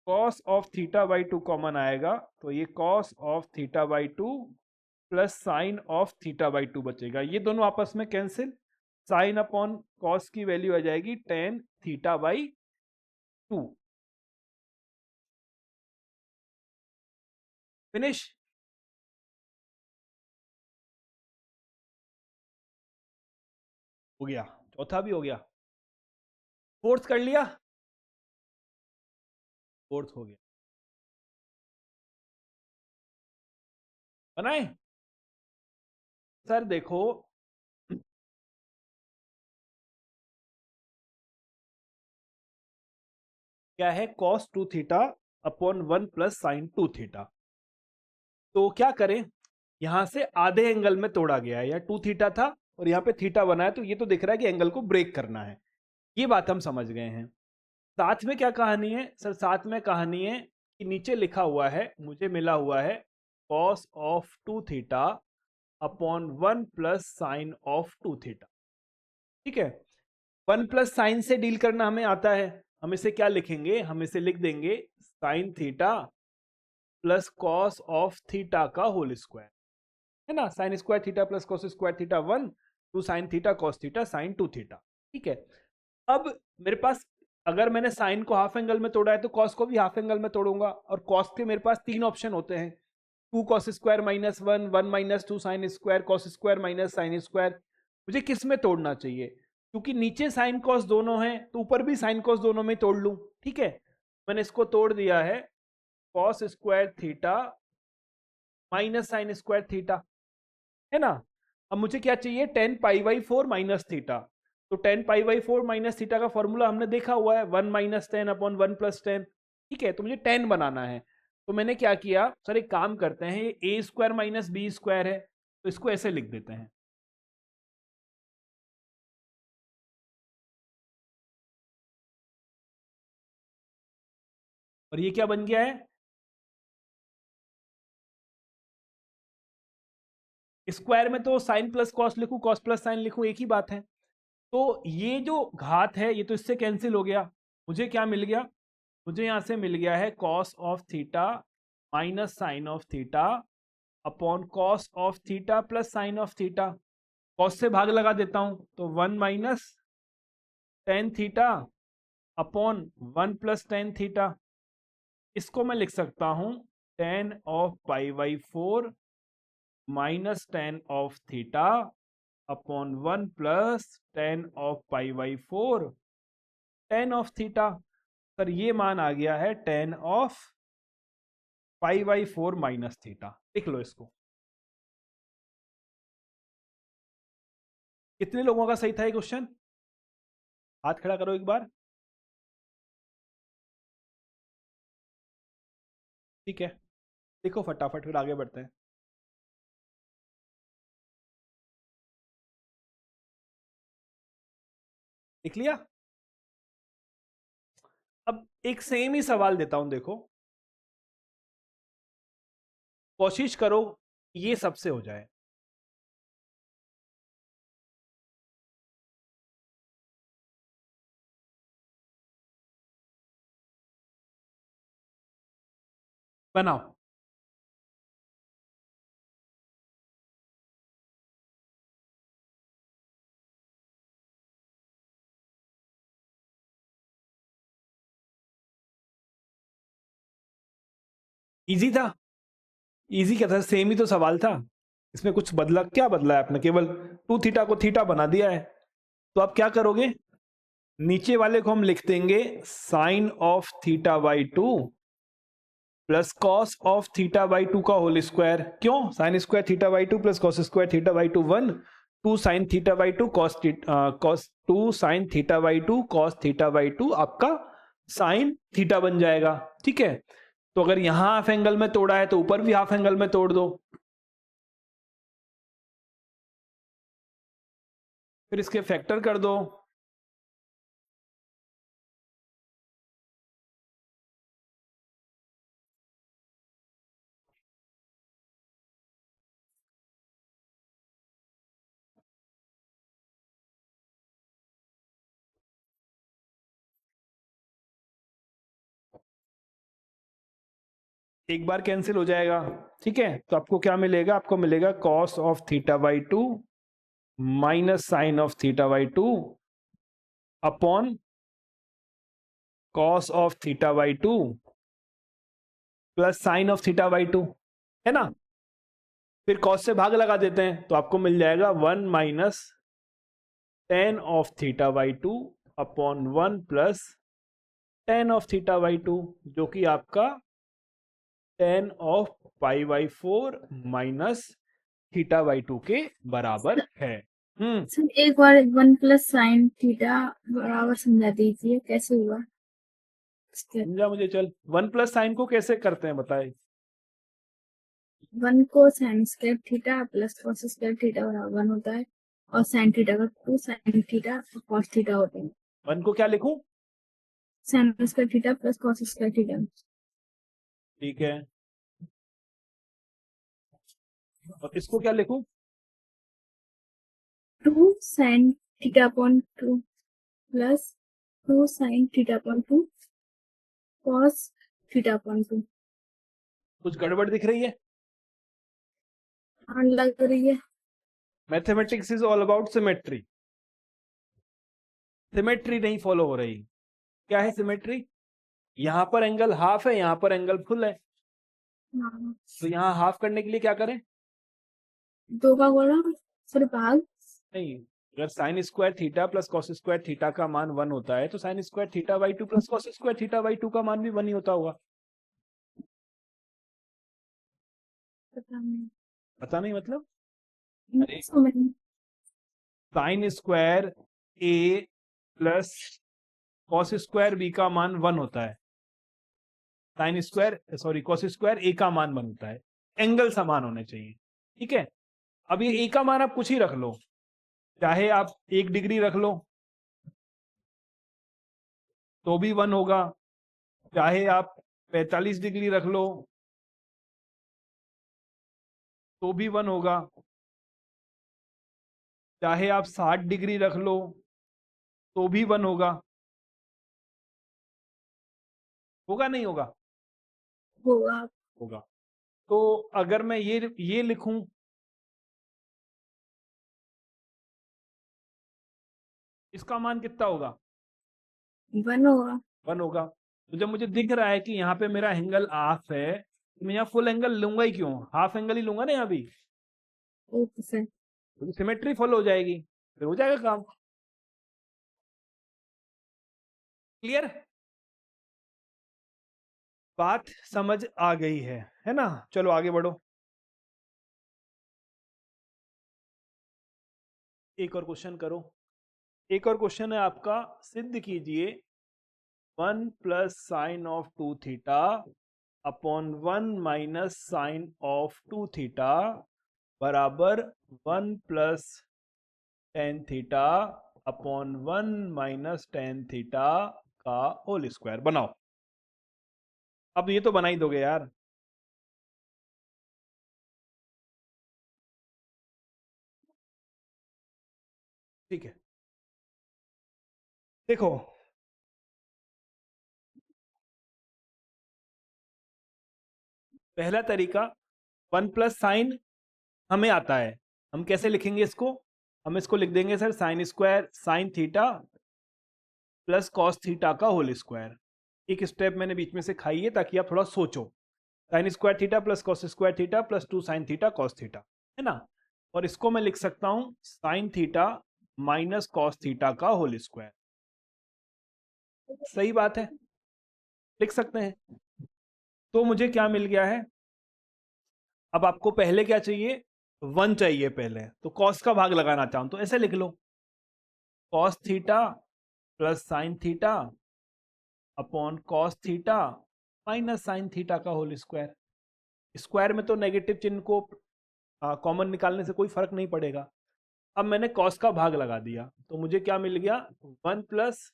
Cos of theta by two common आएगा, तो ये cos of theta by two plus sine of theta by to बचेगा। ये दोनों आपस में कैंसिल। साइन अपॉन कॉस की वैल्यू आ जाएगी tan theta by to. Finish. हो गया। चौथा भी हो गया। फोर्थ कर लिया। फोर्थ हो गया। बनाए सर, देखो क्या है? Cos two theta upon one plus sign two theta. तो क्या करें? यहां से आधे एंगल में तोड़ा गया है, या टू थीटा था और यहाँ पे थीटा बना है, तो ये तो दिख रहा है कि एंगल को ब्रेक करना है। ये बात हम समझ गए हैं। साथ में क्या कहानी है सर? साथ में कहानी है कि नीचे लिखा हुआ है, मुझे मिला हुआ है cos of two theta upon one plus sine of two theta. ठीक है। वन प्लस साइन से डील करना हमें आता है। हम इसे क्या लिखेंगे? हम इसे लिख देंगे sine theta plus cos of theta का होल स्क्वायर, है ना। Sine square theta plus cos square theta one, two sine theta cos theta sine two theta. ठीक है। अब मेरे पास, अगर मैंने साइन को हाफ एंगल में तोड़ा है तो कॉस को भी हाफ एंगल में तोड़ूंगा। और कॉस के मेरे पास तीन ऑप्शन होते हैं, two cos square minus one, one minus two sine square, cos square minus sine square. मुझे किस में तोड़ना चाहिए? क्योंकि नीचे साइन कॉस दोनों हैं तो ऊपर भी साइन कॉस दोनों में तोड़ लूं। ठीक है। मैंने इसको तोड़ दिया है cos square theta minus sine square theta, है ना। अब मुझे क्या चाहिए? Tan pi by four minus theta. तो tan pi by four minus theta का फॉर्मूला हमने देखा हुआ है, one minus tan upon one plus tan. ठीक है। तो मुझे टेन बनाना है। तो मैंने क्या किया सर, एक काम करते हैं, ये A square minus B square है तो इसको ऐसे लिख देते हैं। और ये क्या बन गया है? स्क्वायर में तो साइन प्लस कॉस लिखूं, कॉस प्लस साइन लिखूं, एक ही बात है। तो ये जो घात है ये तो इससे कैंसिल हो गया। मुझे क्या मिल गया? मुझे यहां से मिल गया है cos of theta minus sine of theta upon cos of theta plus sine of theta. Cos से भाग लगा देता हूं तो 1 minus tan theta upon 1 plus tan theta. इसको मैं लिख सकता हूं tan of pi by 4 minus tan of theta upon 1 plus tan of pi by 4 tan of theta. Sir ये मान आ गया है tan of pi by 4 minus theta. लिख लो इसको। कितने लोगों का सही था ये क्वेश्चन? हाथ खड़ा करो एक बार। ठीक है, देखो फटाफट, फिर आगे बढ़ते हैं। लिख लिया? अब एक सेम ही सवाल देता हूं, देखो कोशिश करो ये सबसे हो जाए। बनाओ। इजी था? इजी क्या था, सेम ही तो सवाल था। इसमें कुछ बदला, क्या बदला है आपने? केवल टू थीटा को थीटा बना दिया है। तो आप क्या करोगे, नीचे वाले को हम लिख देंगे sine of theta by two plus cos of theta by two का होल स्क्वायर। क्यों? Sine square theta by two plus cos square theta by two 1, two sine theta by two cos two sine theta by two cos theta by two आपका sine theta बन जाएगा। ठीक है, तो अगर यहां हाफ एंगल में तोड़ा है तो ऊपर भी हाफ एंगल में तोड़ दो। फिर इसके फैक्टर कर दो। एक बार कैंसिल हो जाएगा। ठीक है, तो आपको क्या मिलेगा? आपको मिलेगा cos of theta by two minus sine of theta by two upon cos of theta by two plus sine of theta by two, है ना? फिर कॉस से भाग लगा देते हैं तो आपको मिल जाएगा 1 minus tan of theta by two upon 1 plus tan of theta by to, जो कि आपका ten of pi by 4 minus theta by to के बराबर है। सर एक बार 1 प्लस साइन थीटा बराबर समझा दीजिए, कैसे हुआ? समझा मुझे? चल, 1 प्लस साइन को कैसे करते हैं बताए? 1 को sign square theta plus cos square theta बराबर 1 होता है, और साइन थीटा का 2 साइन थीटा और कॉस थीटा होते हैं। 1 को क्या लिखूं? Sign square theta plus cos square theta. ठीक है, और इसको क्या लिखूं? 2 sine theta upon 2 plus 2 sine theta upon 2 cos theta upon 2। कुछ गड़बड़ दिख रही है? हाँ लग रही है। Mathematics is all about symmetry. Symmetry नहीं फॉलो हो रही। क्या है सिमेट्री? यहां पर एंगल हाफ है, यहां पर एंगल फुल है, हाँ, तो यहां हाफ करने के लिए क्या करें? 2 का गुणा फिर भाग। नहीं, अगर sign square theta plus cos square theta का मान 1 होता है तो sign square theta by two plus cos square theta by two का मान भी 1 ही होता होगा। पता नहीं। पता नहीं मतलब? अरे, समझ नहीं। Sine square A plus cos square B का मान 1 होता है। Sine square sorry cos square A का मान 1 होता है। एंगल समान होने चाहिए। ठीक है, अब ये ए का मान आप कुछ ही रख लो, चाहे आप 1 डिग्री रख लो तो भी 1 होगा, चाहे आप 45 डिग्री रख लो तो भी 1 होगा, चाहे आप 60 डिग्री रख लो तो भी 1 होगा। होगा नहीं होगा? होगा। होगा। तो अगर मैं ये लिखूं, इसका मान कितना होगा? 1 होगा। 1 होगा। तो जब मुझे दिख रहा है कि यहाँ पे मेरा एंगल हाफ है, तो मैं यहाँ फुल एंगल लूंगा ही क्यों? हाफ एंगल ही लूंगा ना यहाँ भी, ओके सर। तो सिमेट्री फॉलो हो जाएगी, फिर हो जाएगा काम। क्लियर? बात समझ आ गई है ना? चलो आगे बढ़ो। एक और क्वेश्चन करो। एक और क्वेश्चन है आपका, सिद्ध कीजिए 1 plus sine of 2 theta upon 1 minus sine of 2 theta बराबर 1 plus tan theta upon 1 minus tan theta का होल स्क्वायर बनाओ। अब ये तो बना ही दोगे यार। ठीक है, देखो पहला तरीका 1 प्लस साइन हमें आता है, हम कैसे लिखेंगे इसको? हम इसको लिख देंगे sir sine square sine theta plus cos theta का होल स्क्वायर। एक स्टेप मैंने बीच में से खाई है ताकि आप थोड़ा सोचो। Sign square theta plus cos square theta plus 2 sine theta cos theta, है ना? और इसको मैं लिख सकता हूं sign theta minus cos theta का होल स्क्वायर। सही बात है, लिख सकते हैं। तो मुझे क्या मिल गया है? अब आपको पहले क्या चाहिए? 1 चाहिए पहले, तो कॉस का भाग लगाना चाहूं तो ऐसे लिख लो, cos theta plus sine theta upon cos theta minus sine theta का होल स्क्वायर। स्क्वायर में तो नेगेटिव चिन्ह को कॉमन निकालने से कोई फर्क नहीं पड़ेगा। अब मैंने कॉस का भाग लगा दिया तो मुझे क्या मिल गया? 1 plus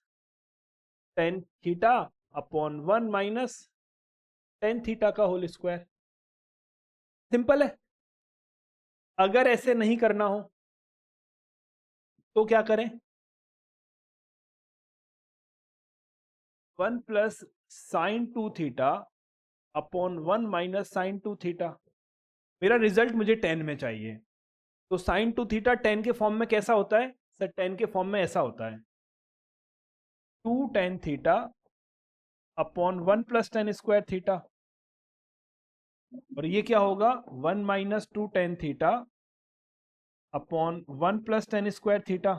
tan theta upon 1 minus tan theta का होल स्क्वायर। सिंपल है। अगर ऐसे नहीं करना हो तो क्या करें? 1 plus sine 2 theta upon 1 minus sine 2 theta. मेरा रिजल्ट मुझे 10 में चाहिए, तो साइन 2 थीटा 10 के फॉर्म में कैसा होता है सर? 10 के फॉर्म में ऐसा होता है 2 tan theta upon 1 plus tan square theta, और ये क्या होगा? 1 minus 2 tan theta upon 1 plus tan square theta.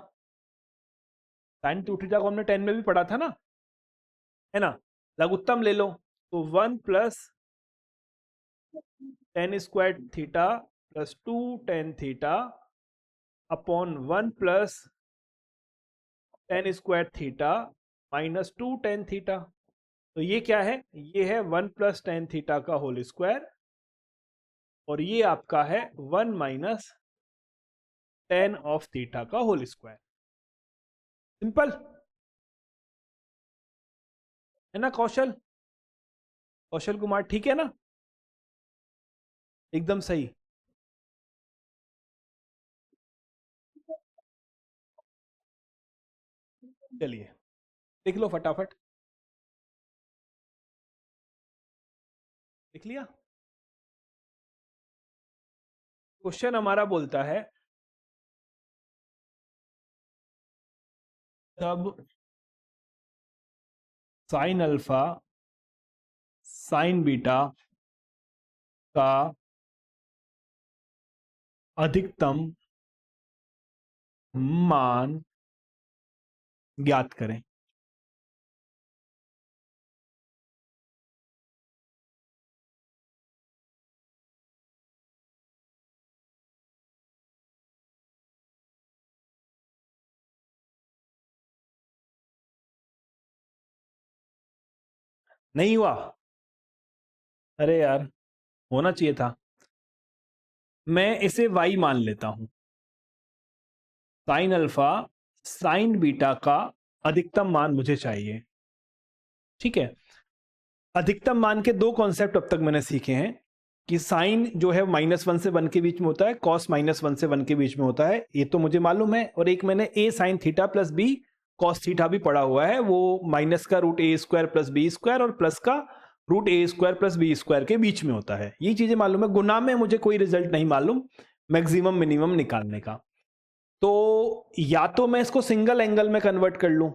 Sine 2 theta को हमने 10 में भी पढ़ा था ना, है ना? लघुत्तम ले लो, तो 1 plus tan square theta plus 2 tan theta upon 1 plus tan square theta minus 2 tan theta. तो ये क्या है? ये है 1 प्लस टेन थीटा का होल स्क्वायर, और ये आपका है 1 माइनस टेन ऑफ थीटा का होल स्क्वायर। सिंपल है ना कौशल? कौशल कुमार ठीक है ना? एकदम सही। चलिए लिख लो फटाफट। लिख लिया? क्वेश्चन हमारा बोलता है तब साइन अल्फा साइन बीटा का अधिकतम मान ज्ञात करें। नहीं हुआ? अरे यार, होना चाहिए था। मैं इसे y मान लेता हूं। साइन अल्फा साइन बीटा का अधिकतम मान मुझे चाहिए। ठीक है, अधिकतम मान के दो कॉन्सेप्ट अब तक मैंने सीखे हैं कि साइन जो है -1 से 1 के बीच में होता है, कॉस -1 से 1 के बीच में होता है, ये तो मुझे मालूम है। और एक मैंने a sine theta plus b cos theta भी पढ़ा हुआ है, वो माइनस का root a square plus b square और प्लस का root A square plus B square के बीच में होता है। ये चीजें मालूम है, गुना में मुझे कोई रिजल्ट नहीं मालूम मैक्सिमम मिनिमम निकालने का। तो या तो मैं इसको सिंगल एंगल में कन्वर्ट कर लूं,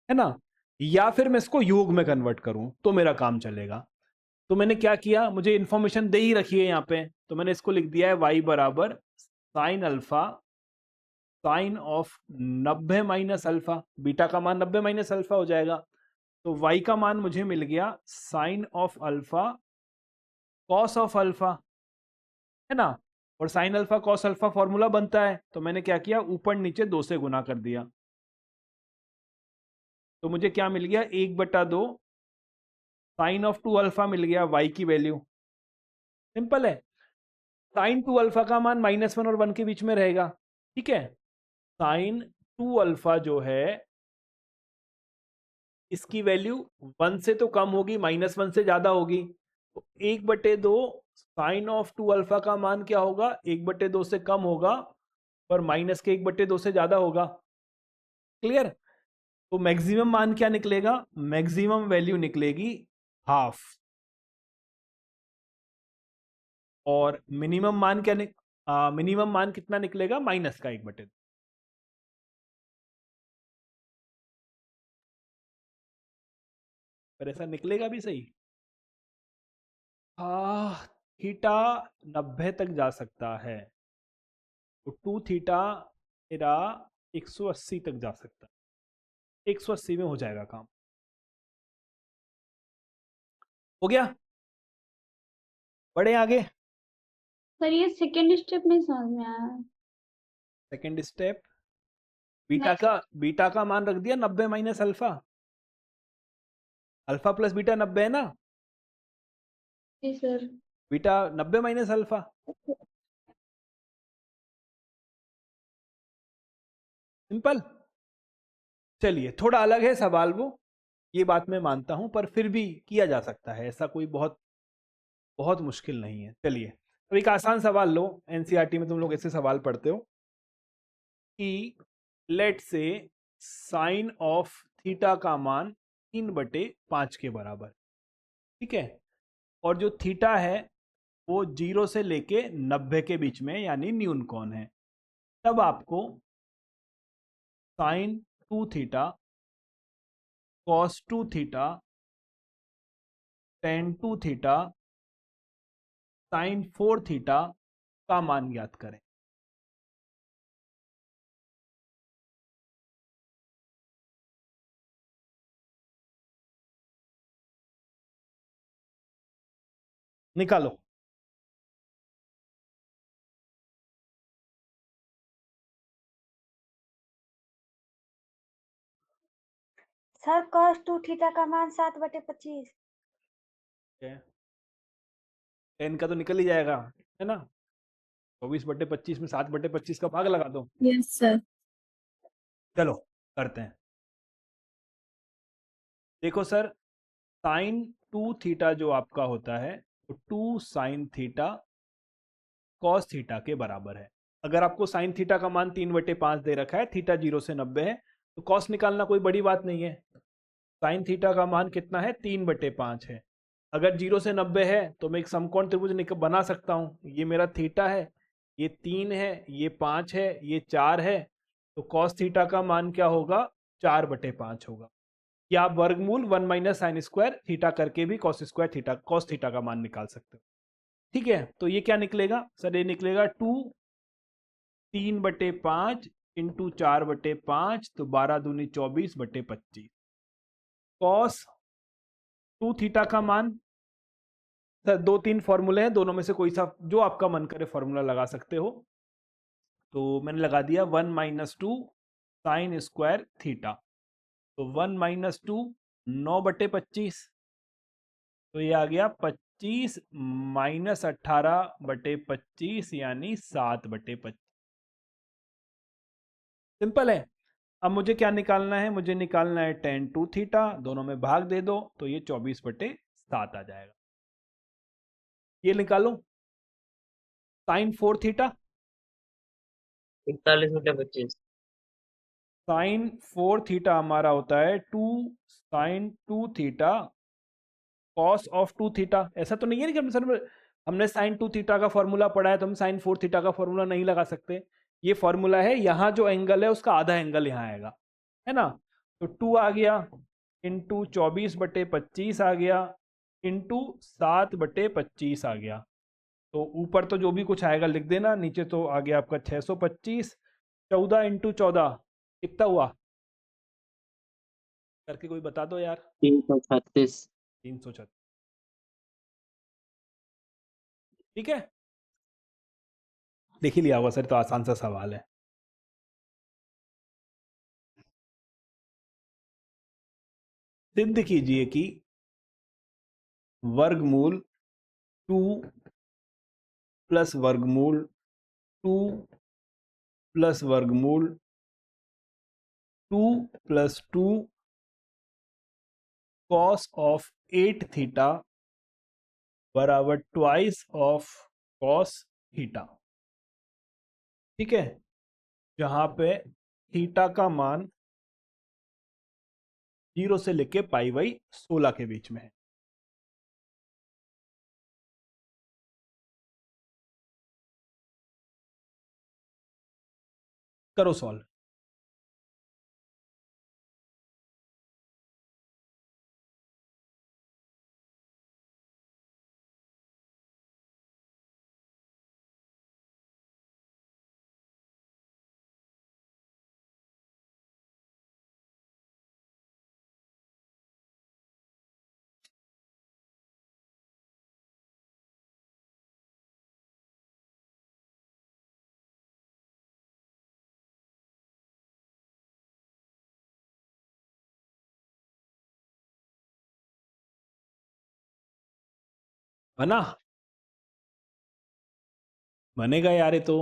है ना, या फिर मैं इसको योग में कन्वर्ट करूं तो मेरा काम चलेगा। तो मैंने क्या किया, मुझे इंफॉर्मेशन दे ही रखी है यहाँ पे, तो मैंने इसको लिख दिया है y बराबर sign alpha sine of 90 minus alpha, beta का मान 90 माइनस अल्फा हो जाएगा। तो y का मान मुझे मिल गया sine of alpha cos of alpha, है ना, और sine alpha cos alpha formula बनता है, तो मैंने क्या किया, ऊपर नीचे 2 से गुना कर दिया। तो मुझे क्या मिल गया, 1/2 साइन ऑफ 2 अल्फा मिल गया y की वैल्यू। सिंपल है। साइन 2 अल्फा का मान -1 और 1 के बीच में रहेगा, ठीक है। साइन 2 अल्फा जो है इसकी वैल्यू 1 से तो कम होगी, -1 से ज्यादा होगी। तो 1/2 साइन ऑफ 2 अल्फा का मान क्या होगा, 1/2 से कम होगा, पर माइनस के 1/2 से ज्यादा होगा। क्लियर। तो मैक्सिमम मान क्या निकलेगा, मैक्सिमम वैल्यू निकलेगी हाफ, और मिनिमम मान क्या मिनिमम मान कितना निकलेगा, माइनस का 1/2। पर ऐसा निकलेगा भी सही। थीटा 90 तक जा सकता है, तो 2 थीटा मेरा 180 तक जा सकता है, 180 में हो जाएगा काम। हो गया, बढ़े आगे। सर ये सेकेंड स्टेप नहीं समझ में आया। सेकंड स्टेप, बीटा का मान रख दिया 90 minus alpha, alpha plus beta 90 है ना, जी sir. Beta 90 minus alpha. Simple. चलिए, थोड़ा अलग है सवाल वो, ये बात मैं मानता हूं, पर फिर भी किया जा सकता है, ऐसा कोई बहुत बहुत मुश्किल नहीं है। चलिए, तो एक आसान सवाल लो, एनसीईआरटी में तुम लोग ऐसे सवाल पढ़ते हो कि लेट से साइन ऑफ थीटा का मान 3/5 के बराबर, ठीक है, और जो थीटा है वो 0 से लेके 90 के बीच में, यानी न्यून कोण है। तब आपको sine 2 theta cos 2 theta tan 2 theta sine 4 theta का मान ज्ञात करें। निकालो। सर cos 2 थीटा का मान 7/25। 10 का तो निकल ही जाएगा, है ना, 24/25 में 7/25 का भाग लगा दो। Yes sir. चलो करते हैं। देखो सर, साइन 2 थीटा जो आपका होता है वो 2 साइन थीटा कॉस थीटा के बराबर है। अगर आपको साइन थीटा का मान 3/5 दे रखा है, थीटा 0 से 90 है, तो कॉस निकालना कोई बड़ी बात नहीं है। साइन थीटा का मान कितना है, 3/5 है। अगर 0 से 90 है तो मैं एक समकोण त्रिभुज बना सकता हूँ। ये मेरा थीटा है, ये 3 है, ये 5 है, ये 4 है, तो कॉस थीटा का मान क्या होगा, 4/5 होगा। या आप वर्गमूल 1 माइनस साइन स्क्वायर थीटा करके भी cos square theta cos theta का मान निकाल सकते हो। ठीक है, तो ये क्या निकलेगा सर, ये निकलेगा 2 3/5 इंटू 4/5, तो 12 दूनी 24/25। कॉस 2 थीटा का मान, सर 2-3 फॉर्मूले हैं, दोनों में से कोई सा जो आपका मन करे फॉर्मूला लगा सकते हो। तो मैंने लगा दिया 1 माइनस 2 साइन स्क्वायर थीटा, तो 1 माइनस 2 9/25, तो ये आ गया 25 माइनस 18/25 यानी 7/25। सिंपल है। अब मुझे क्या निकालना है, मुझे निकालना है टेन 2 थीटा, दोनों में भाग दे दो तो ये 24/7 आ जाएगा। ये निकालो साइन 4 थीटा, 41/25। साइन 4 थीटा हमारा होता है 2 sine 2 theta cos of 2 theta. ऐसा तो नहीं है ना कि सर हमने साइन 2 थीटा का फॉर्मूला पढ़ा है तो हम साइन 4 थीटा का फॉर्मूला नहीं लगा सकते। ये फॉर्मूला है, यहाँ जो एंगल है उसका आधा एंगल यहाँ आएगा, है ना। तो 2 आ गया इंटू 24/25 आ गया इंटू 7/25 आ गया। तो ऊपर तो जो भी कुछ आएगा लिख देना, नीचे तो आ गया आपका 625। 14 इंटू 14 कितना हुआ करके कोई बता दो यार। 336। 336। ठीक है, देख ही लिया होगा सर, तो आसान सा सवाल है। सिद्ध कीजिए कि वर्गमूल 2 प्लस वर्गमूल 2 प्लस वर्गमूल 2 प्लस 2 कॉस ऑफ 8 थीटा बराबर ट्वाइस ऑफ कॉस थीटा। ठीक है, जहां पे थीटा का मान 0 से लेके पाई बाई 16 के बीच में है। करो सॉल्व। बना, बनेगा यार, ये तो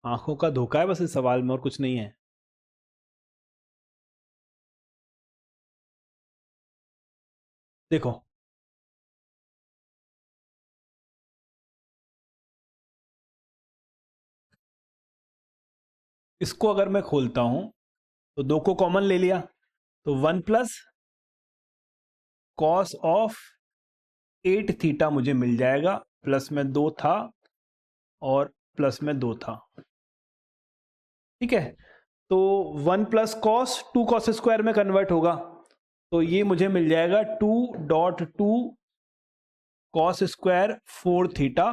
आंखों का धोखा है बस इस सवाल में, और कुछ नहीं है। देखो इसको अगर मैं खोलता हूं तो 2 को कॉमन ले लिया तो 1 प्लस कॉस ऑफ 8 थीटा मुझे मिल जाएगा। प्लस में 2 था और प्लस में 2 था। ठीक है, तो 1 प्लस कॉस 2 कॉस स्क्वायर में कन्वर्ट होगा, तो ये मुझे मिल जाएगा 2.2 कॉस स्क्वायर 4 थीटा।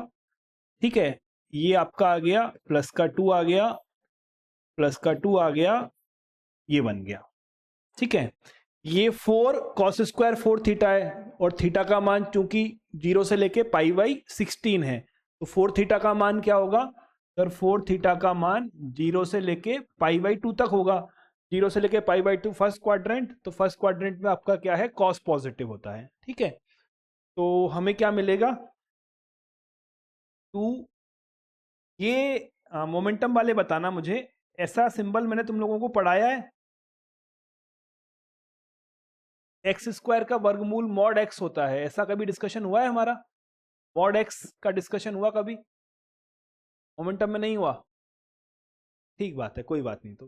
ठीक है, ये आपका आ गया, प्लस का 2 आ गया, प्लस का 2 आ गया, ये बन गया। ठीक है, ये 4 कॉस स्क्वायर 4 थीटा है और थीटा का मान चूंकि 0 से लेके पाई बाई 16 है, तो 4 थीटा का मान क्या होगा सर? 4 थीटा का मान 0 से लेके पाई बाई 2 तक होगा। 0 से लेके पाई बाई 2 फर्स्ट क्वाड्रेंट, तो फर्स्ट क्वाड्रेंट में आपका क्या है? कॉस पॉजिटिव होता है। ठीक है, तो हमें क्या मिलेगा? 2। ये मोमेंटम वाले बताना मुझे, ऐसा सिंबल मैंने तुम लोगों को पढ़ाया है? एक्स स्क्वायर का वर्गमूल मॉड एक्स होता है, ऐसा कभी डिस्कशन हुआ है हमारा? मॉड एक्स का डिस्कशन हुआ कभी? मोमेंटम में नहीं हुआ? ठीक बात है, कोई बात नहीं, तो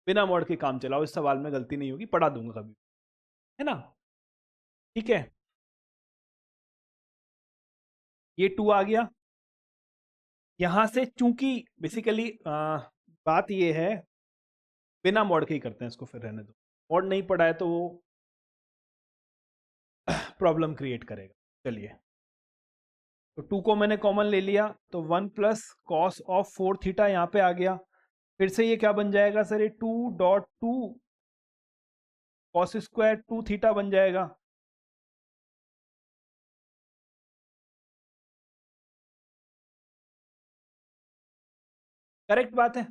बिना मॉड के काम चलाओ, इस सवाल में गलती नहीं होगी, पढ़ा दूंगा कभी, है ना। ठीक है, ये 2 आ गया। यहां से चूंकि बेसिकली बात ये है, बिना मॉड के ही करते हैं इसको, फिर रहने दो, मॉड नहीं पढ़ा है तो वो प्रॉब्लम क्रिएट करेगा। चलिए, तो 2 को मैंने कॉमन ले लिया, तो 1 प्लस कॉस ऑफ 4 थीटा यहाँ पे आ गया। फिर से ये क्या बन जाएगा सर? ये 2.2 कॉस स्क्वायर 2 थीटा बन जाएगा। करेक्ट बात है।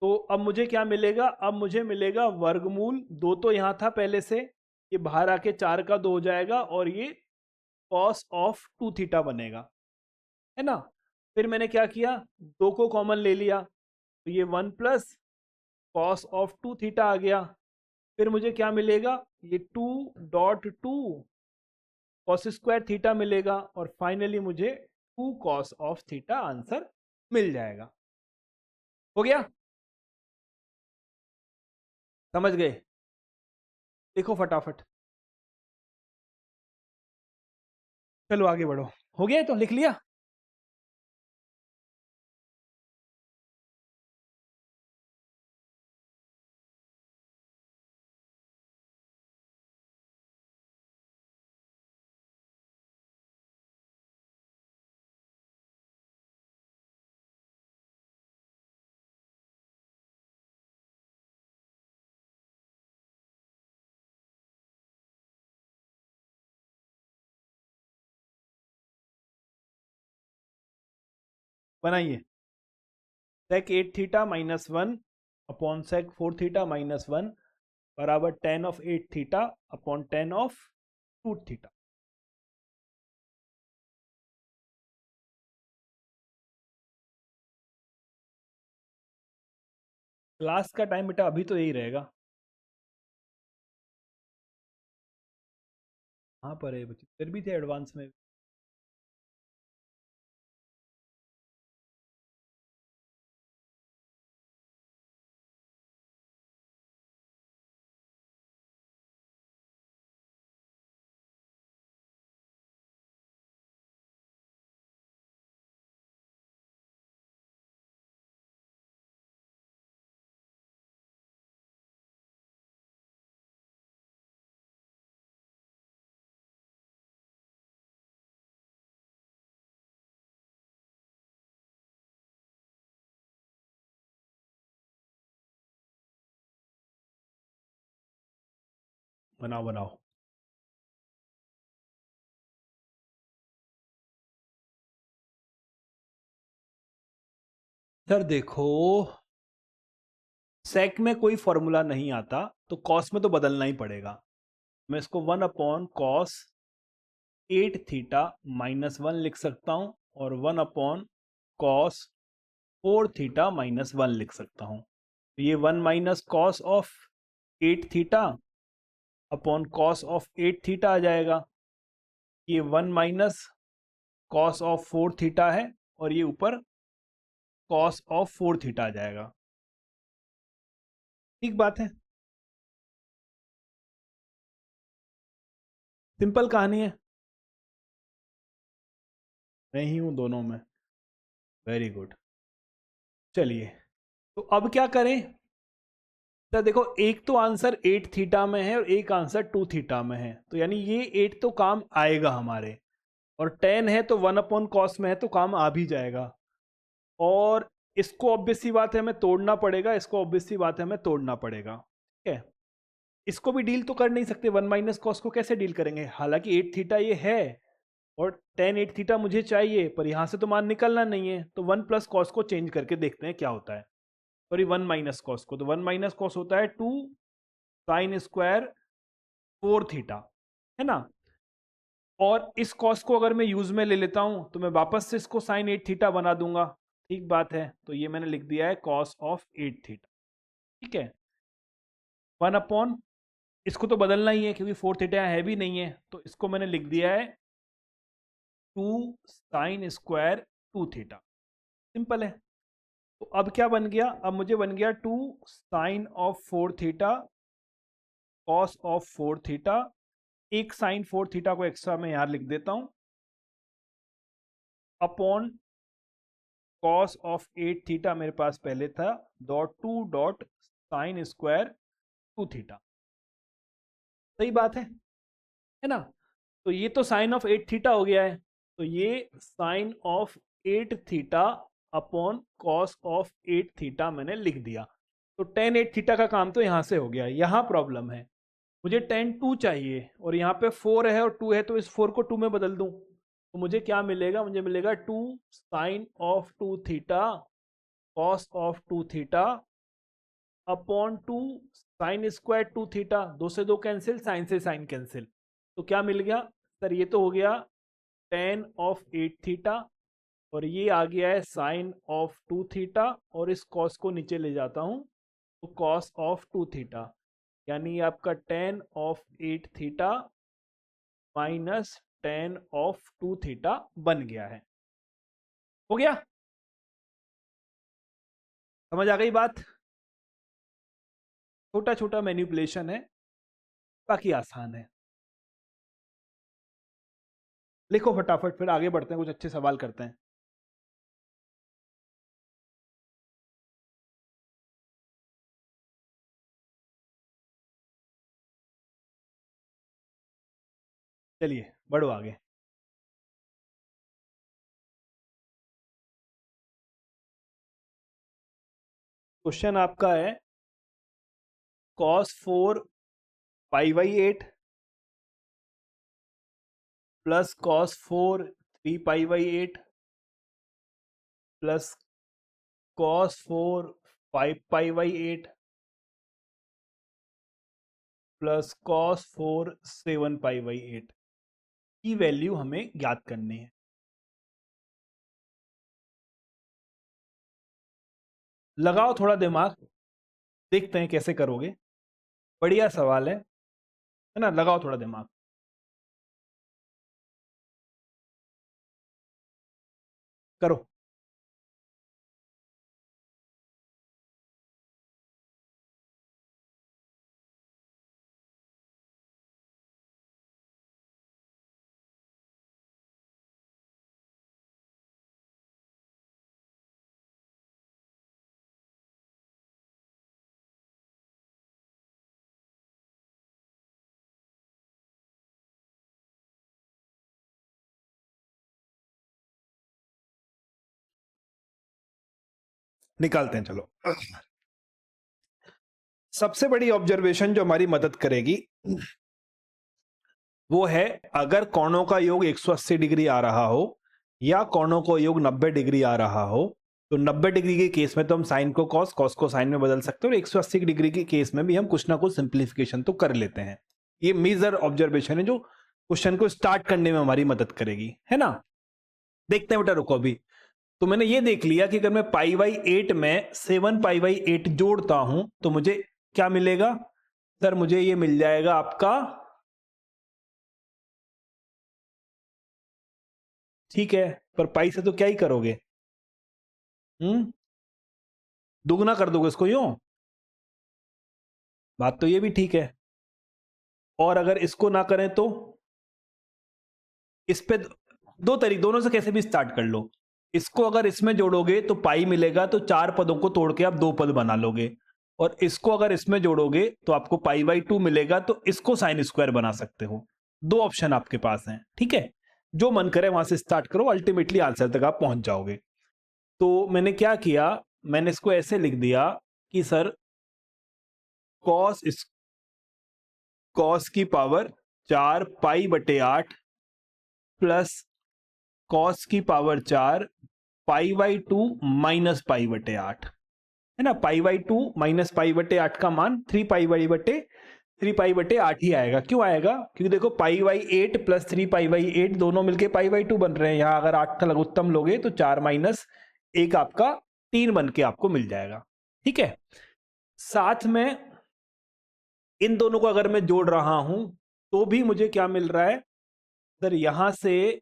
तो अब मुझे क्या मिलेगा? अब मुझे मिलेगा वर्गमूल 2 तो यहाँ था पहले से, ये बाहर आके 4 का 2 हो जाएगा और ये कॉस ऑफ 2 थीटा बनेगा, है ना। फिर मैंने क्या किया? 2 को कॉमन ले लिया, तो ये 1 प्लस कॉस ऑफ 2 थीटा आ गया। फिर मुझे क्या मिलेगा? ये 2.2 कॉस स्क्वायर थीटा मिलेगा और फाइनली मुझे 2 कॉस ऑफ थीटा आंसर मिल जाएगा। हो गया? समझ गए? देखो फटाफट, चलो आगे बढ़ो। हो गया तो लिख लिया? बनाइए। sec 8 theta minus 1 upon sec 4 theta minus 1 बराबर tan of 8 theta upon tan of 2 theta. Class का टाइम बेटा अभी तो यही रहेगा। हाँ पर है बच्चे, फिर भी थे एडवांस में। बनाओ बनाओ। सर देखो, सेक में कोई फॉर्मूला नहीं आता तो कॉस में तो बदलना ही पड़ेगा। मैं इसको 1 अपॉन कॉस 8 थीटा माइनस 1 लिख सकता हूं और 1 अपॉन कॉस 4 थीटा माइनस 1 लिख सकता हूं। तो ये 1 minus cos of 8 theta upon cos of 8 theta आ जाएगा। ये 1 माइनस कॉस ऑफ 4 थीटा है और ये ऊपर कॉस ऑफ 4 थीटा आ जाएगा। ठीक बात है, सिंपल कहानी है। मैं ही हूं दोनों में। Very good. चलिए, तो अब क्या करें? तो देखो, एक तो आंसर 8 थीटा में है और एक आंसर 2 थीटा में है, तो यानी ये 8 तो काम आएगा हमारे, और 10 है तो 1 अपॉन कॉस में है तो काम आ भी जाएगा। और इसको ऑब्वियस सी बात है हमें तोड़ना पड़ेगा, इसको ऑब्वियस सी बात है हमें तोड़ना पड़ेगा। ठीक है, इसको भी डील तो कर नहीं सकते, 1 माइनस कॉस को कैसे डील करेंगे? हालांकि 8 थीटा ये है और tan 8 थीटा मुझे चाहिए, पर यहां से तो मान निकलना नहीं है, तो 1 प्लस कॉस को चेंज करके देखते हैं क्या होता है। सॉरी, 1 माइनस कॉस को, तो 1 माइनस कॉस होता है 2 साइन स्क्वायर 4 थीटा, है ना। और इस कॉस को अगर मैं यूज में ले लेता हूं तो मैं वापस से इसको साइन 8 थीटा बना दूंगा। ठीक बात है, तो ये मैंने लिख दिया है कॉस ऑफ 8 थीटा। ठीक है, 1 अपॉन, इसको तो बदलना ही है क्योंकि 4 थीटा है भी नहीं है, तो इसको मैंने लिख दिया है 2 साइन स्क्वायर 2 थीटा। सिंपल है। तो अब क्या बन गया? अब मुझे बन गया 2 sine of 4 theta cos of 4 theta. एक साइन 4 थीटा को एक्स्ट्रा मैं यहां लिख देता हूं, अपॉन कॉस ऑफ 8 थीटा मेरे पास पहले था, dot 2 dot sign square 2 theta. सही बात है ना। तो ये तो साइन ऑफ 8 थीटा हो गया है, तो ये sine of 8 theta upon cos of 8 theta मैंने लिख दिया। तो tan 8 थीटा का काम तो यहां से हो गया। यहां प्रॉब्लम है, मुझे tan 2 चाहिए और यहाँ पे 4 है और 2 है, तो इस 4 को 2 में बदल दूं तो मुझे क्या मिलेगा? मुझे मिलेगा 2 sine of 2 theta cos of 2 theta upon 2 sine square 2 theta. 2 से 2 कैंसिल, साइन से साइन कैंसिल, तो क्या मिल गया? सर ये तो हो गया tan ऑफ 8 थीटा और ये आ गया है साइन ऑफ 2 थीटा, और इस कॉस को नीचे ले जाता हूं तो कॉस ऑफ 2 थीटा, यानी आपका tan of 8 theta minus tan of 2 theta बन गया है। हो गया? समझ आ गई बात? छोटा छोटा मैनिपुलेशन है, बाकी आसान है। लिखो फटाफट, फिर आगे बढ़ते हैं, कुछ अच्छे सवाल करते हैं। चलिए बढ़ो आगे। क्वेश्चन आपका है cos 4 pi by 8 plus cos 4 3 pi by 8 plus cos 4 5 pi by 8 plus cos 4 7 pi by 8 की वैल्यू हमें ज्ञात करनी है। लगाओ थोड़ा दिमाग, देखते हैं कैसे करोगे। बढ़िया सवाल है ना? लगाओ थोड़ा दिमाग। करो। निकालते हैं, चलो। सबसे बड़ी ऑब्जर्वेशन जो हमारी मदद करेगी वो है, अगर कोणों का योग 180 डिग्री आ रहा हो या कोणों का योग 90 डिग्री आ रहा हो, तो 90 डिग्री के केस में तो हम साइन को कॉस, कॉस को साइन में बदल सकते हैं, और 180 डिग्री के केस में भी हम कुछ ना कुछ सिंप्लीफिकेशन तो कर लेते हैं। ये मेजर ऑब्जर्वेशन है जो क्वेश्चन को स्टार्ट करने में हमारी मदद करेगी, है ना? देखते हैं बेटा, रुको अभी। तो मैंने ये देख लिया कि अगर मैं पाई बाई 8 में 7 पाई बाई 8 जोड़ता हूं तो मुझे क्या मिलेगा? सर मुझे ये मिल जाएगा आपका, ठीक है, पर पाई से तो क्या ही करोगे, दुगना कर दोगे इसको यूं। बात तो ये भी ठीक है। और अगर इसको ना करें तो इस पे दो तरीके, दोनों से कैसे भी स्टार्ट कर लो। इसको अगर इसमें जोड़ोगे तो पाई मिलेगा, तो 4 पदों को तोड़ के आप 2 पद बना लोगे, और इसको अगर इसमें जोड़ोगे तो आपको पाई बाई 2 मिलेगा, तो इसको साइन स्क्वायर बना सकते हो। 2 ऑप्शन आपके पास हैं, ठीक है? जो मन करे वहां से स्टार्ट करो, अल्टीमेटली आंसर तक आप पहुंच जाओगे। तो मैंने क्या किया, मैंने इसको ऐसे लिख दिया कि सर कॉस कॉस की पावर 4 पाई बटे 8 प्लस कॉस की power 4 pi by 2 minus pi बटे 8, है ना? पाई बाई 2 माइनस पाई बटे 8 का मान 3 पाई पाई बटे 8 ही आएगा। क्यों आएगा? क्योंकि देखो pi by 8 plus 3 pi by 8 दोनों मिलके पाई बाई 2 बन रहे हैं। यहां अगर 8 का लघुत्तम लोगे तो 4 माइनस 1 आपका 3 बन के आपको मिल जाएगा, ठीक है? साथ में इन दोनों को अगर मैं जोड़ रहा हूं तो भी मुझे क्या मिल रहा है सर? यहां से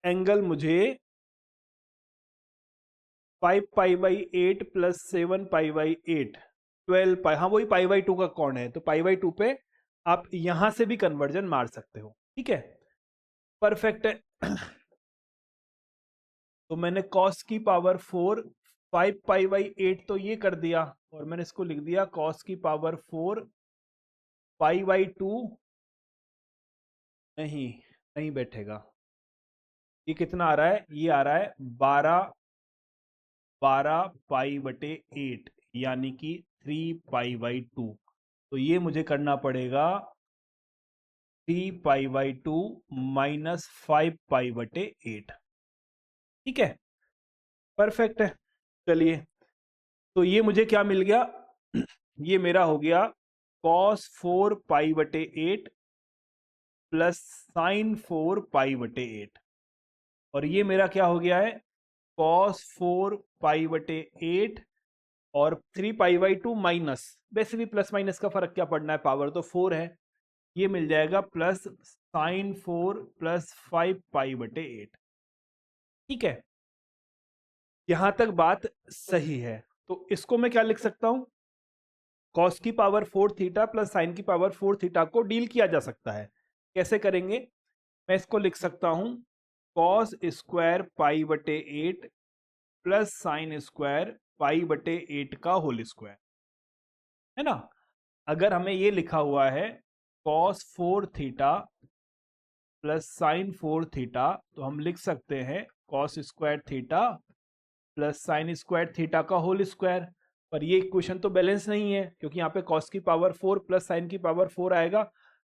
एंगल मुझे 5 pi by 8 plus 7 pi by 8 12 पाई, हाँ वही पाई बाई 2 का कोण है, तो पाई बाई 2 पे आप यहां से भी कन्वर्जन मार सकते हो, ठीक है? परफेक्ट है। तो मैंने cos की पावर 4 5 पाई बाई 8 तो ये कर दिया, और मैंने इसको लिख दिया cos की पावर 4 पाई बाई 2, नहीं नहीं बैठेगा। ये कितना आ रहा है? ये आ रहा है 12 पाई बटे 8, यानी कि 3 पाई बाई 2। तो ये मुझे करना पड़ेगा 3 पाई बाई 2 माइनस 5 पाई बटे 8, ठीक है? परफेक्ट है। चलिए, तो ये मुझे क्या मिल गया? ये मेरा हो गया cos 4 पाई बटे 8 प्लस साइन 4 पाई बटे 8, और ये मेरा क्या हो गया है? cos 4 पाई बटे 8 और 3 पाई बाई 2 माइनस, वैसे भी प्लस माइनस का फर्क क्या पड़ना है, पावर तो 4 है। ये मिल जाएगा प्लस साइन 4 प्लस 5 पाई बटे 8, ठीक है? यहां तक बात सही है। तो इसको मैं क्या लिख सकता हूं? कॉस की पावर 4 थीटा प्लस साइन की पावर 4 थीटा को डील किया जा सकता है। कैसे करेंगे? मैं इसको लिख सकता हूं कॉस स्क्वायर पाई बटे 8 प्लस साइन स्क्वायर पाई बटे 8 का होल स्क्वायर, है ना। अगर हमें ये लिखा हुआ है cos 4 theta plus sign 4 theta, तो हम लिख सकते हैं cos square theta plus sine square theta का होल स्क्वायर। पर ये इक्वेशन तो बैलेंस नहीं है, क्योंकि यहाँ पे कॉस की पावर 4 प्लस साइन की पावर 4 आएगा,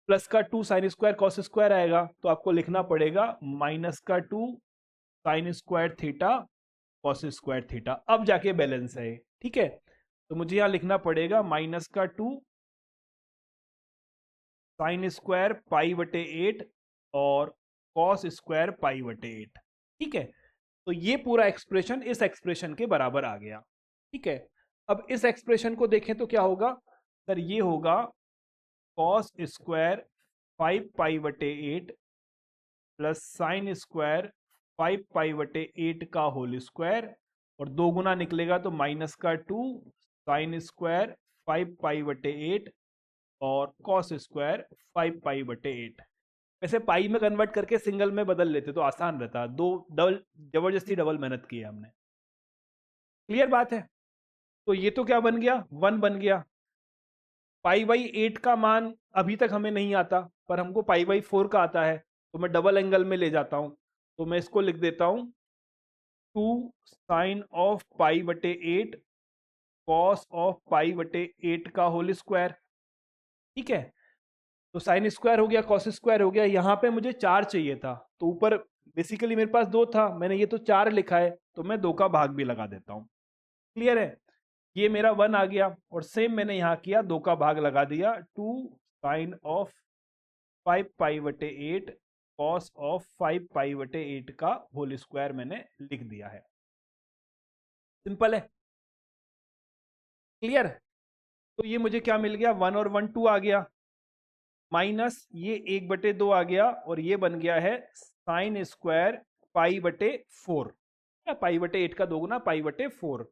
प्लस का 2 साइन स्क्वायर कॉस स्क्वायर आएगा, तो आपको लिखना पड़ेगा माइनस का 2 sine square theta cos square theta, अब जाके बैलेंस है। ठीक है, तो मुझे यहाँ लिखना पड़ेगा माइनस का 2 साइन स्क्वायर पाई बटे 8 और कॉस स्क्वायर पाई बटे 8। ठीक है, तो ये पूरा एक्सप्रेशन इस एक्सप्रेशन के बराबर आ गया। ठीक है, अब इस एक्सप्रेशन को देखें तो क्या होगा सर, ये होगा कॉस स्क्वायर 5 पाई बटे 8 प्लस साइन स्क्वायर 5 पाई बटे 8 का होल स्क्वायर, और 2 गुना निकलेगा तो माइनस का 2 साइन स्क्वायर 5 पाई बटे 8 और कॉस स्क्वायर 5 पाई बटे 8। वैसे पाई में कन्वर्ट करके सिंगल में बदल लेते तो आसान रहता, दो डबल जबरदस्ती डबल मेहनत की है हमने। क्लियर बात है? तो ये तो क्या बन गया, 1 बन गया। पाई बाई 8 का मान अभी तक हमें नहीं आता, पर हमको पाई बाई 4 का आता है, तो मैं डबल एंगल में ले जाता हूं, तो मैं इसको लिख देता हूं 2 साइन ऑफ पाई बटे 8 कॉस ऑफ पाई बटे 8 का होल स्क्वायर। ठीक है, तो साइन स्क्वायर हो गया, कॉस स्क्वायर हो गया। यहाँ पे मुझे 4 चाहिए था, तो ऊपर बेसिकली मेरे पास 2 था, मैंने ये तो 4 लिखा है, तो मैं 2 का भाग भी लगा देता हूँ। क्लियर है? ये मेरा 1 आ गया, और सेम मैंने यहाँ किया, 2 का भाग लगा दिया, 2 साइन ऑफ 5 पाई बटे 8 कॉस ऑफ 5 पाई बटे 8 का होल स्क्वायर मैंने लिख दिया है। सिंपल है, क्लियर? तो ये मुझे क्या मिल गया, 1 और 1 2 आ गया, माइनस ये 1/2 आ गया, और ये बन गया है साइन स्क्वायर पाई बटे 4, पाई बटे 8 का 2 गुना पाई बटे 4।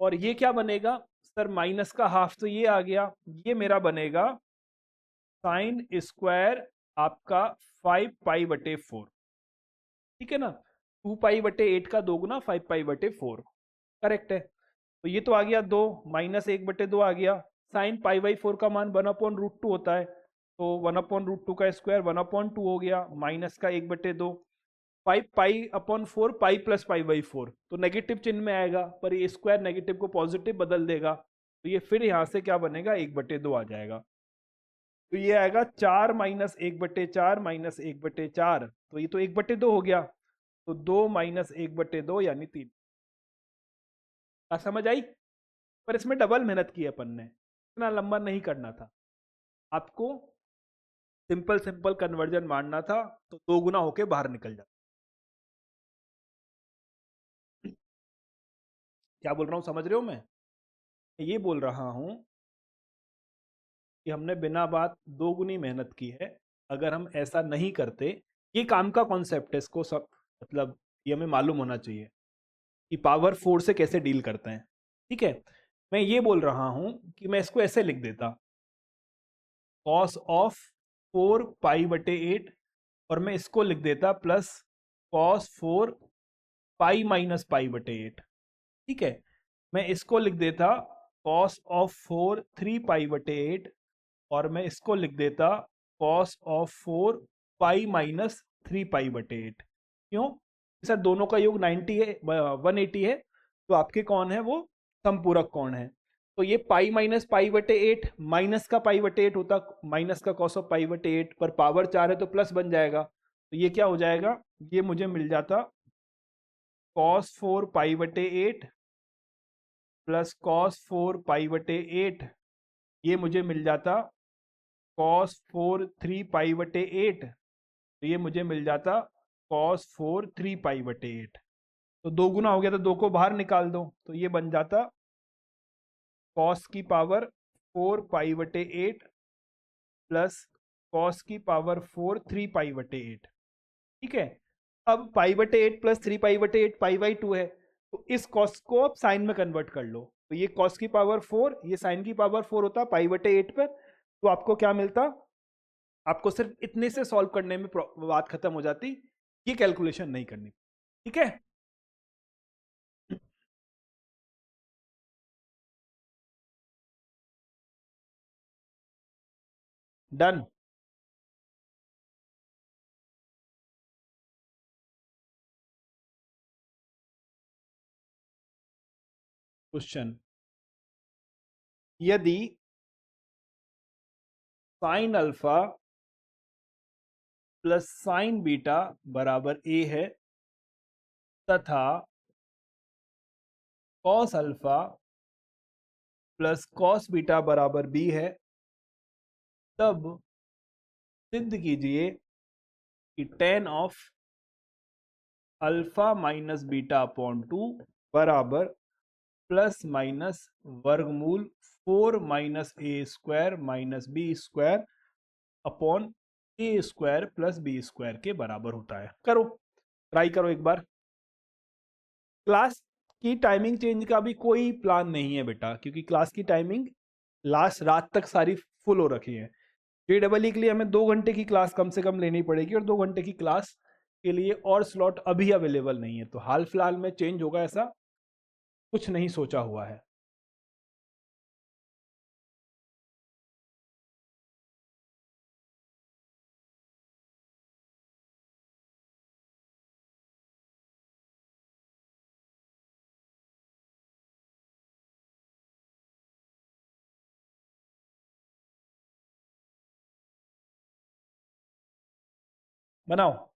और ये क्या बनेगा सर, माइनस का हाफ तो ये आ गया, ये मेरा बनेगा साइन स्क्वायर आपका 5 पाई बटे 4। ठीक है ना, 2 पाई बटे 8 का 2 गुना 5 पाई बटे 4, करेक्ट है। तो ये तो आ गया 2, माइनस 1/2 आ गया, साइन पाई बाई 4 का मान 1/√2 होता है, तो 1/√2 का स्क्वायर 1/2 हो गया, माइनस का 1/2, 5 pi upon 4 pi plus pi by 4, तो नेगेटिव चिन्ह में आएगा, पर ये स्क्वायर नेगेटिव को पॉजिटिव बदल देगा, तो ये फिर यहाँ से क्या बनेगा, 1/2 आ जाएगा। तो ये आएगा 4 माइनस 1/4 माइनस 1/4, तो ये तो 1/2 हो गया, तो 2 माइनस 1/2 यानी 3। बात समझ आई? पर इसमें डबल मेहनत की अपन ने, इतना लंबा नहीं करना था, आपको सिंपल सिंपल कन्वर्जन मारना था, तो 2 गुना होके बाहर निकल जाता। क्या बोल रहा हूं, समझ रहे हो? मैं ये बोल रहा हूं कि हमने बिना बात 2 गुनी मेहनत की है। अगर हम ऐसा नहीं करते, ये काम का कॉन्सेप्ट है, इसको सब मतलब ये हमें मालूम होना चाहिए कि पावर 4 से कैसे डील करते हैं। ठीक है, मैं ये बोल रहा हूं कि मैं इसको ऐसे लिख देता, कॉस ऑफ 4 पाई बटे 8, और मैं इसको लिख देता plus cos 4 pi minus pi बटे 8। ठीक है, मैं इसको लिख देता कॉस ऑफ 4 3 पाई बटे 8, और मैं इसको लिख देता कॉस ऑफ 4 पाई माइनस 3 पाई बटे 8। क्यों सर, दोनों का योग 90 है, 180 है, तो आपके कौन है वो समपूरक कौन है। तो ये पाई माइनस पाई बटे 8 माइनस का पाई बटे 8 होता, माइनस का कॉस ऑफ पाई बटे 8, पर पावर 4 है तो प्लस बन जाएगा, तो ये क्या हो जाएगा, ये मुझे मिल जाता कॉस 4 पाई बटे 8 प्लस कॉस 4 पाई बटे 8, ये मुझे मिल जाता कॉस 4 3 पाई बटे 8, तो ये मुझे मिल जाता कॉस 4 3 पाई बटे 8। तो 2 गुना हो गया, तो 2 को बाहर निकाल दो, तो ये बन जाता कॉस की पावर 4 पाई बटे 8 प्लस कॉस की पावर 4 3 पाई बटे 8। ठीक है, अब पाई बटे 8 प्लस 3 पाई बटे 8 पाई बाई 2 है, तो इस कॉस को अब साइन में कन्वर्ट कर लो, तो ये cos की पावर 4, ये sin की पावर 4 होता π/8 पर। तो आपको क्या मिलता, आपको सिर्फ इतने से सॉल्व करने में बात खत्म हो जाती, ये कैलकुलेशन नहीं करनी। ठीक है, डन। क्वेश्चन, यदि sine alpha plus sine beta बराबर ए है तथा cos alpha plus cos beta बराबर बी है, तब सिद्ध कीजिए कि tan of alpha minus beta upon 2 बराबर प्लस माइनस वर्गमूल 4 minus A square minus B square upon A square plus B square के बराबर होता है। करो, ट्राई करो एक बार। क्लास की टाइमिंग चेंज का भी कोई प्लान नहीं है बेटा, क्योंकि क्लास की टाइमिंग लास्ट रात तक सारी फुल हो रखी है। JEE के लिए हमें 2 घंटे की क्लास कम से कम लेनी पड़ेगी, और 2 घंटे की क्लास के लिए और स्लॉट अभी अवेलेबल नहीं है। तो हाल फिलहाल में चेंज होगा ऐसा कुछ नहीं सोचा हुआ है। बनाओ।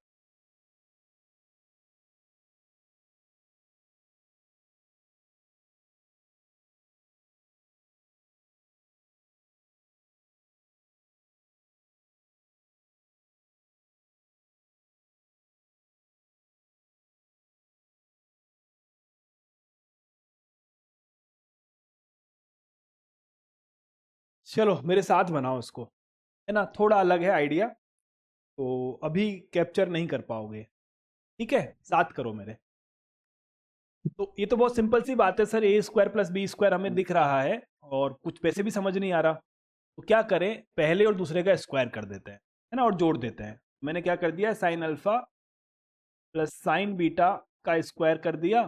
चलो मेरे साथ बनाओ इसको, है ना, थोड़ा अलग है आइडिया, तो अभी कैप्चर नहीं कर पाओगे। ठीक है, साथ करो मेरे। तो ये तो बहुत सिंपल सी बात है सर, ए स्क्वायर प्लस बी स्क्वायर हमें दिख रहा है और कुछ वैसे भी समझ नहीं आ रहा, तो क्या करें, पहले और दूसरे का स्क्वायर कर देते हैं, है ना, और जोड़ देते हैं। मैंने क्या कर दिया, sign alpha plus sine beta का स्क्वायर कर दिया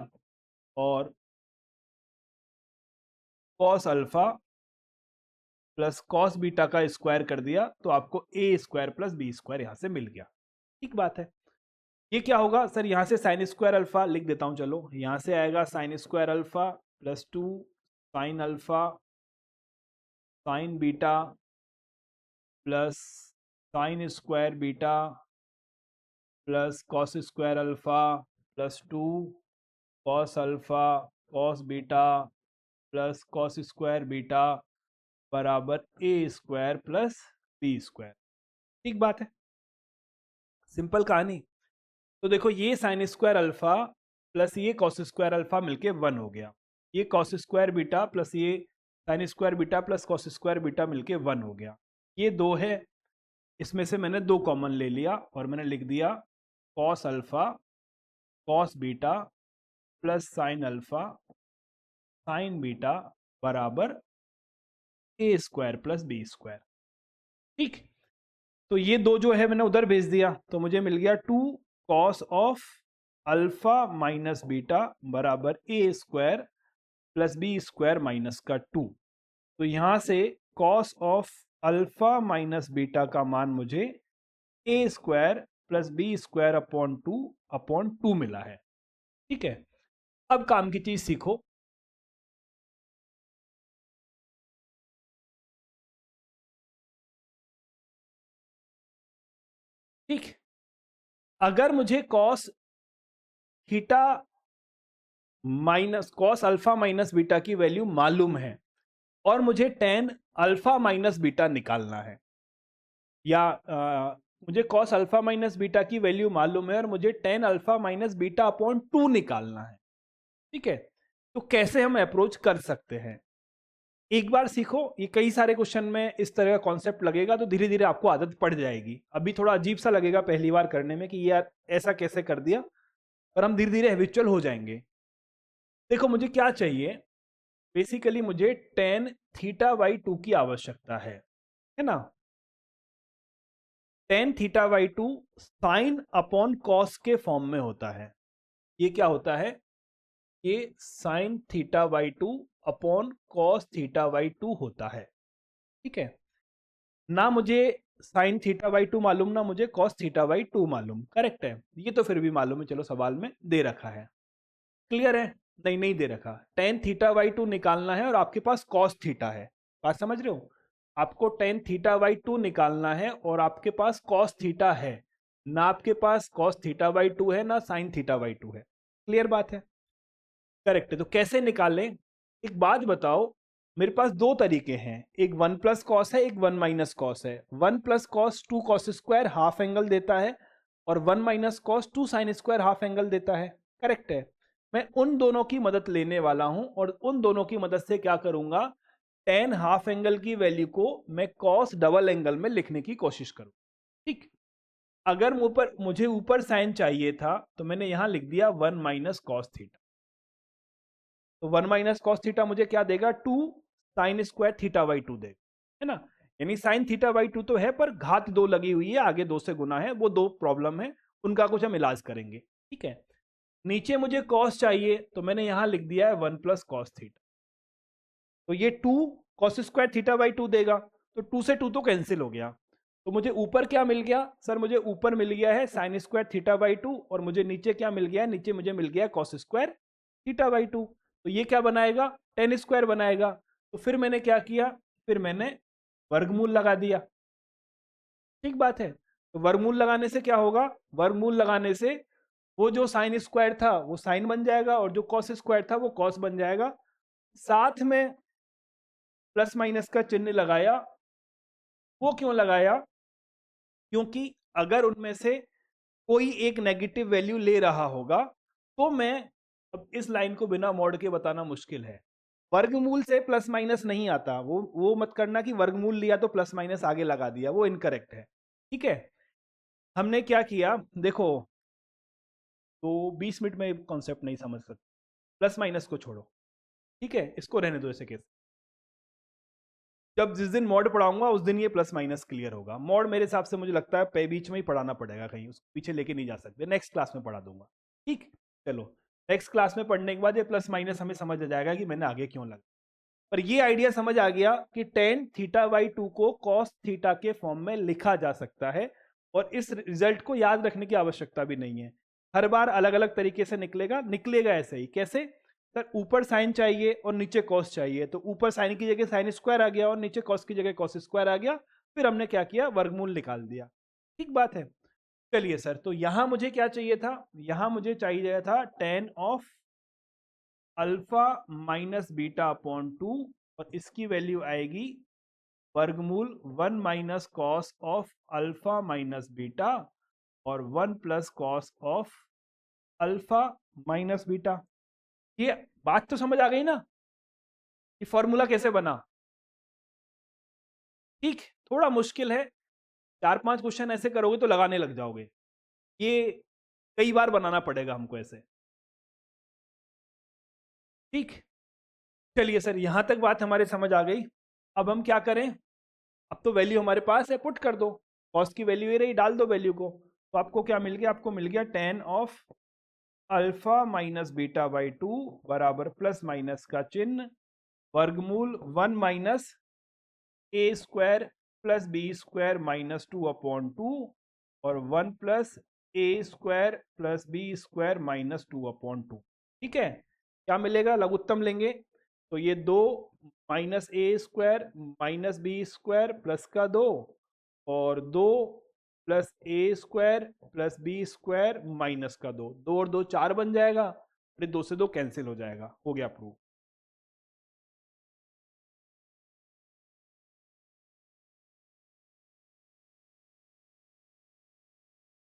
और cos alpha plus cos beta का स्क्वायर कर दिया, तो आपको ए स्क्वायर प्लस बी स्क्वायर यहां से मिल गया। ठीक बात है। ये क्या होगा सर, यहां से साइन स्क्वायर अल्फा लिख देता हूं, चलो यहां से आएगा sign square alpha plus 2 sign alpha sign beta plus sine square beta plus cos square alpha plus 2 cos alpha cos beta plus cos square beta बराबर A square plus B square. ठीक बात है, सिंपल कहानी। तो देखो, ये sign square alpha plus ये cos square alpha मिलके 1 हो गया, ये कॉस स्क्वायर बीटा प्लस ये sine square beta plus cos square beta मिलके 1 हो गया। ये 2 है, इसमें से मैंने 2 कॉमन ले लिया और मैंने लिख दिया cos alpha cos beta plus sine alpha sign beta बराबर A square plus B square. ठीक, तो ये 2 जो है मैंने उधर भेज दिया, तो मुझे मिल गया 2 cos of alpha minus beta बराबर A square plus B square minus का 2। तो यहां से cos of alpha minus beta का मान मुझे A square plus B square upon 2 मिला है। ठीक है, अब काम की चीज सीखो। ठीक, अगर मुझे cos theta minus cos alpha minus beta की वैल्यू मालूम है और मुझे टेन अल्फा माइनस बीटा निकालना है, या मुझे कॉस अल्फा माइनस बीटा की वैल्यू मालूम है और मुझे tan alpha minus beta upon 2 निकालना है। ठीक है, तो कैसे हम अप्रोच कर सकते हैं, एक बार सीखो। ये कई सारे क्वेश्चन में इस तरह का कॉन्सेप्ट लगेगा, तो धीरे धीरे आपको आदत पड़ जाएगी। अभी थोड़ा अजीब सा लगेगा पहली बार करने में कि यार ऐसा कैसे कर दिया, पर हम धीरे धीरे हैबिचुअल हो जाएंगे। देखो, मुझे क्या चाहिए, बेसिकली मुझे टेन थीटा बाई टू की आवश्यकता है ना। Tan theta by to sine upon cos के फॉर्म में होता है। ये क्या होता है? ये sine theta by two upon cos theta by to होता है। ठीक है ना, मुझे साइन थीटा बाई टू मालूम ना मुझे कॉस थीटा बाई टू मालूम। करेक्ट है, ये तो फिर भी मालूम है, चलो सवाल में दे रखा है। क्लियर है? नहीं दे रखा। टेन थीटा बाई टू निकालना है और आपके पास कॉस थीटा है। बात समझ रहे हो? आपको टेन थीटा बाई टू निकालना है और आपके पास कॉस थीटा है, ना आपके पास कॉस थीटा बाई टू है ना साइन थीटा बाई टू है। क्लियर बात है? करेक्ट है। तो कैसे निकालें? एक बात बताओ, मेरे पास दो तरीके हैं, एक वन प्लस कॉस है, एक वन माइनस कॉस है। One plus cos two cos square half angle देता है और one minus cos two sine square half angle देता है। करेक्ट है। मैं उन दोनों की मदद लेने वाला हूं और उन दोनों की मदद से क्या करूंगा, टेन हाफ एंगल की वैल्यू को मैं कॉस डबल एंगल में लिखने की कोशिश करूं। ठीक, अगर मुझे ऊपर साइन चाहिए था तो मैंने यहां लिख दिया वन माइनस कॉस थीटा। तो वन माइनस कॉस थीटा मुझे क्या देगा, two sine square theta by two देगा, है ना। यानी साइन थीटा बाई टू तो है पर घात दो लगी हुई है, आगे दो से गुना है, वो दो प्रॉब्लम है, उनका कुछ हम इलाज करेंगे। ठीक है, नीचे मुझे कॉस चाहिए तो मैंने यहां लिख दिया है वन प्लस कॉस थीटा। तो ये two cos square theta by two देगा, तो टू से टू तो कैंसिल हो गया। तो मुझे ऊपर क्या मिल गया सर? मुझे ऊपर मिल गया है sine square theta by to और मुझे नीचे क्या मिल गया है? नीचे मुझे मिल गया cos square theta by to. तो ये क्या बनाएगा? टेन स्क्वायर बनाएगा। तो फिर मैंने क्या किया, फिर मैंने वर्गमूल लगा दिया। ठीक बात है। तो वर्गमूल लगाने से क्या होगा? वर्गमूल लगाने से वो जो साइन स्क्वायर था वो साइन बन जाएगा और जो कॉस स्क्वायर था वो कॉस बन जाएगा। साथ में प्लस माइनस का चिन्ह लगाया। वो क्यों लगाया? क्योंकि अगर उनमें से कोई एक नेगेटिव वैल्यू ले रहा होगा तो मैं, अब इस लाइन को बिना मोड़ के बताना मुश्किल है, वर्गमूल से प्लस माइनस नहीं आता। वो मत करना कि वर्गमूल लिया तो प्लस माइनस आगे लगा दिया, वो इनकरेक्ट है। ठीक है, हमने क्या किया देखो, तो 20 मिनट में कॉन्सेप्ट नहीं समझ सकते, प्लस माइनस को छोड़ो। ठीक है, इसको रहने दो ऐसे केस। जब जिस दिन मॉड पढ़ाऊंगा उस दिन ये प्लस माइनस क्लियर होगा। मॉड मेरे हिसाब से मुझे लगता है पे बीच में ही पढ़ाना पड़ेगा, कहीं उसको पीछे लेके नहीं जा सकते, नेक्स्ट क्लास में पढ़ा दूंगा। ठीक, चलो नेक्स्ट क्लास में पढ़ने के बाद ये प्लस माइनस हमें समझ आ जाएगा कि मैंने आगे क्यों लगा। पर ये आइडिया समझ आ गया कि टेन थीटा बाई टू को कॉस थीटा के फॉर्म में लिखा जा सकता है और इस रिजल्ट को याद रखने की आवश्यकता भी नहीं है। हर बार अलग अलग तरीके से निकलेगा ऐसे ही। कैसे सर? ऊपर साइन चाहिए और नीचे कॉस चाहिए, तो ऊपर साइन की जगह साइन स्क्वायर आ गया और नीचे कॉस की जगह कॉस स्क्वायर आ गया। फिर हमने क्या किया, वर्गमूल निकाल दिया। ठीक बात है। चलिए सर, तो यहां मुझे क्या चाहिए था? यहां मुझे चाहिए था tan of alpha minus beta upon two और इसकी वैल्यू आएगी वर्गमूल one minus cos of alpha minus beta और one plus cos of alpha minus beta. ये बात तो समझ आ गई ना कि फॉर्मूला कैसे बना? ठीक, थोड़ा मुश्किल है, चार पांच क्वेश्चन ऐसे करोगे तो लगाने लग जाओगे। ये कई बार बनाना पड़ेगा हमको ऐसे। ठीक, चलिए सर, यहां तक बात हमारे समझ आ गई। अब हम क्या करें? अब तो वैल्यू हमारे पास है, पुट कर दो। कॉस की वैल्यू ये रही, डाल दो वैल्यू को। तो आपको क्या मिल गया? आपको मिल गया tan of alpha minus beta by two बराबर प्लस माइनस का चिन्ह वर्गमूल one minus A square plus B square minus two upon two और one plus A square plus B square minus two upon two. ठीक है, क्या मिलेगा? लघुत्तम लेंगे तो ये दो minus A square minus B square plus का दो और दो plus A square plus B square minus का दो, दो और दो चार बन जाएगा, फिर दो से दो कैंसिल हो जाएगा। हो गया प्रूव।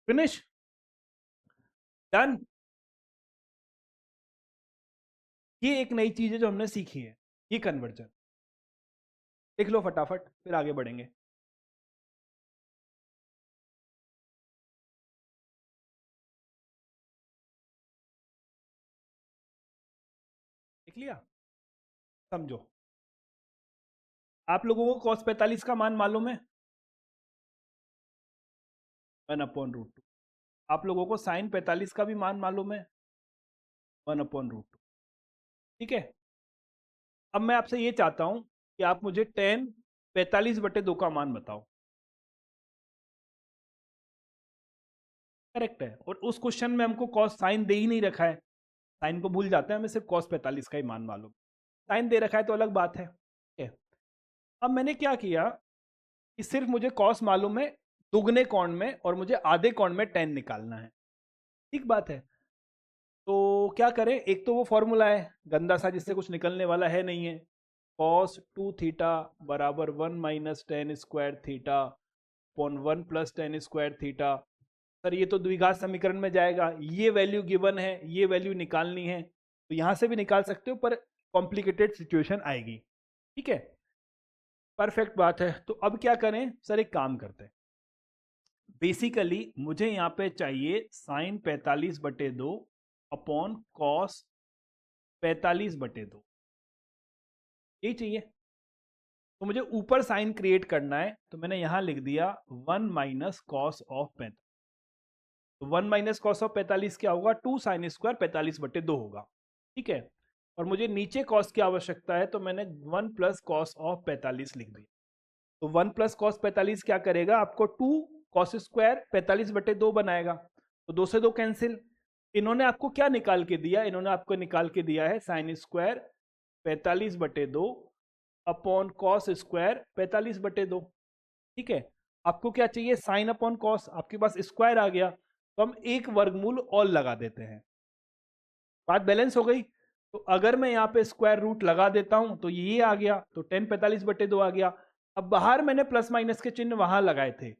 Finish, done. ये एक नई चीज है जो हमने सीखी है, ये कन्वर्जन। लिख लो फटाफट, फिर आगे बढ़ेंगे। लिख लिया? समझो, आप लोगों को cos 45 का मान मालूम है 1/√2। आप लोगों को sin 45 का भी मान मालूम है 1/√2। ठीक है, अब मैं आपसे ये चाहता हूं कि आप मुझे tan 45/2 का मान बताओ। करेक्ट है, और उस क्वेश्चन में हमको cos sin दे ही नहीं रखा है, साइन को भूल जाते हैं, हमें सिर्फ cos 45 का ही मान मालूम। साइन दे रखा है तो अलग बात है। ठीक है, अब मैंने क्या किया कि सिर्फ मुझे cos मालूम है दुगने कोण में, और मुझे आधे कोण में tan निकालना है। ठीक बात है, तो क्या करें, एक तो वो फॉर्मूला है गंदा सा जिससे कुछ निकलने वाला है नहीं है, cos 2 थीटा बराबर 1 minus tan square theta upon 1 plus tan square theta. Sir ये तो द्विघात समीकरण में जाएगा, ये वैल्यू गिवन है, ये वैल्यू निकालनी है, तो यहां से भी निकाल सकते हो, पर कॉम्प्लिकेटेड सिचुएशन आएगी। ठीक है, परफेक्ट बात है। तो अब क्या करें सर, एक काम करते हैं, बेसिकली मुझे यहाँ पे चाहिए साइन 45/2 अपॉन कॉस 45/2, यही चाहिए। तो मुझे ऊपर साइन क्रिएट करना है, तो मैंने यहां लिख दिया 1 माइनस कॉस ऑफ 45। तो 1 माइनस कॉस ऑफ 45 क्या होगा, 2 साइन स्क्वायर 45/2 होगा। ठीक है, और मुझे नीचे कॉस की आवश्यकता है, तो मैंने 1 प्लस कॉस ऑफ 45 लिख दिया। तो 1 प्लस कॉस 45 क्या करेगा, आपको 2 कॉस स्क्वायर 45/2 बनाएगा। तो 2 से 2 कैंसिल। इन्होंने आपको क्या निकाल के दिया, इन्होंने आपको निकाल के दिया है sine square 45/2 upon cos square 45/2। ठीक है, आपको क्या चाहिए, साइन अपॉन कॉस, आपके पास स्क्वायर आ गया, तो हम एक वर्गमूल और लगा देते हैं, बात बैलेंस हो गई। तो अगर मैं यहाँ पे स्क्वायर रूट लगा देता हूं तो ये आ गया, तो tan 45/2 आ गया। अब बाहर मैंने प्लस माइनस के चिन्ह वहां लगाए थे,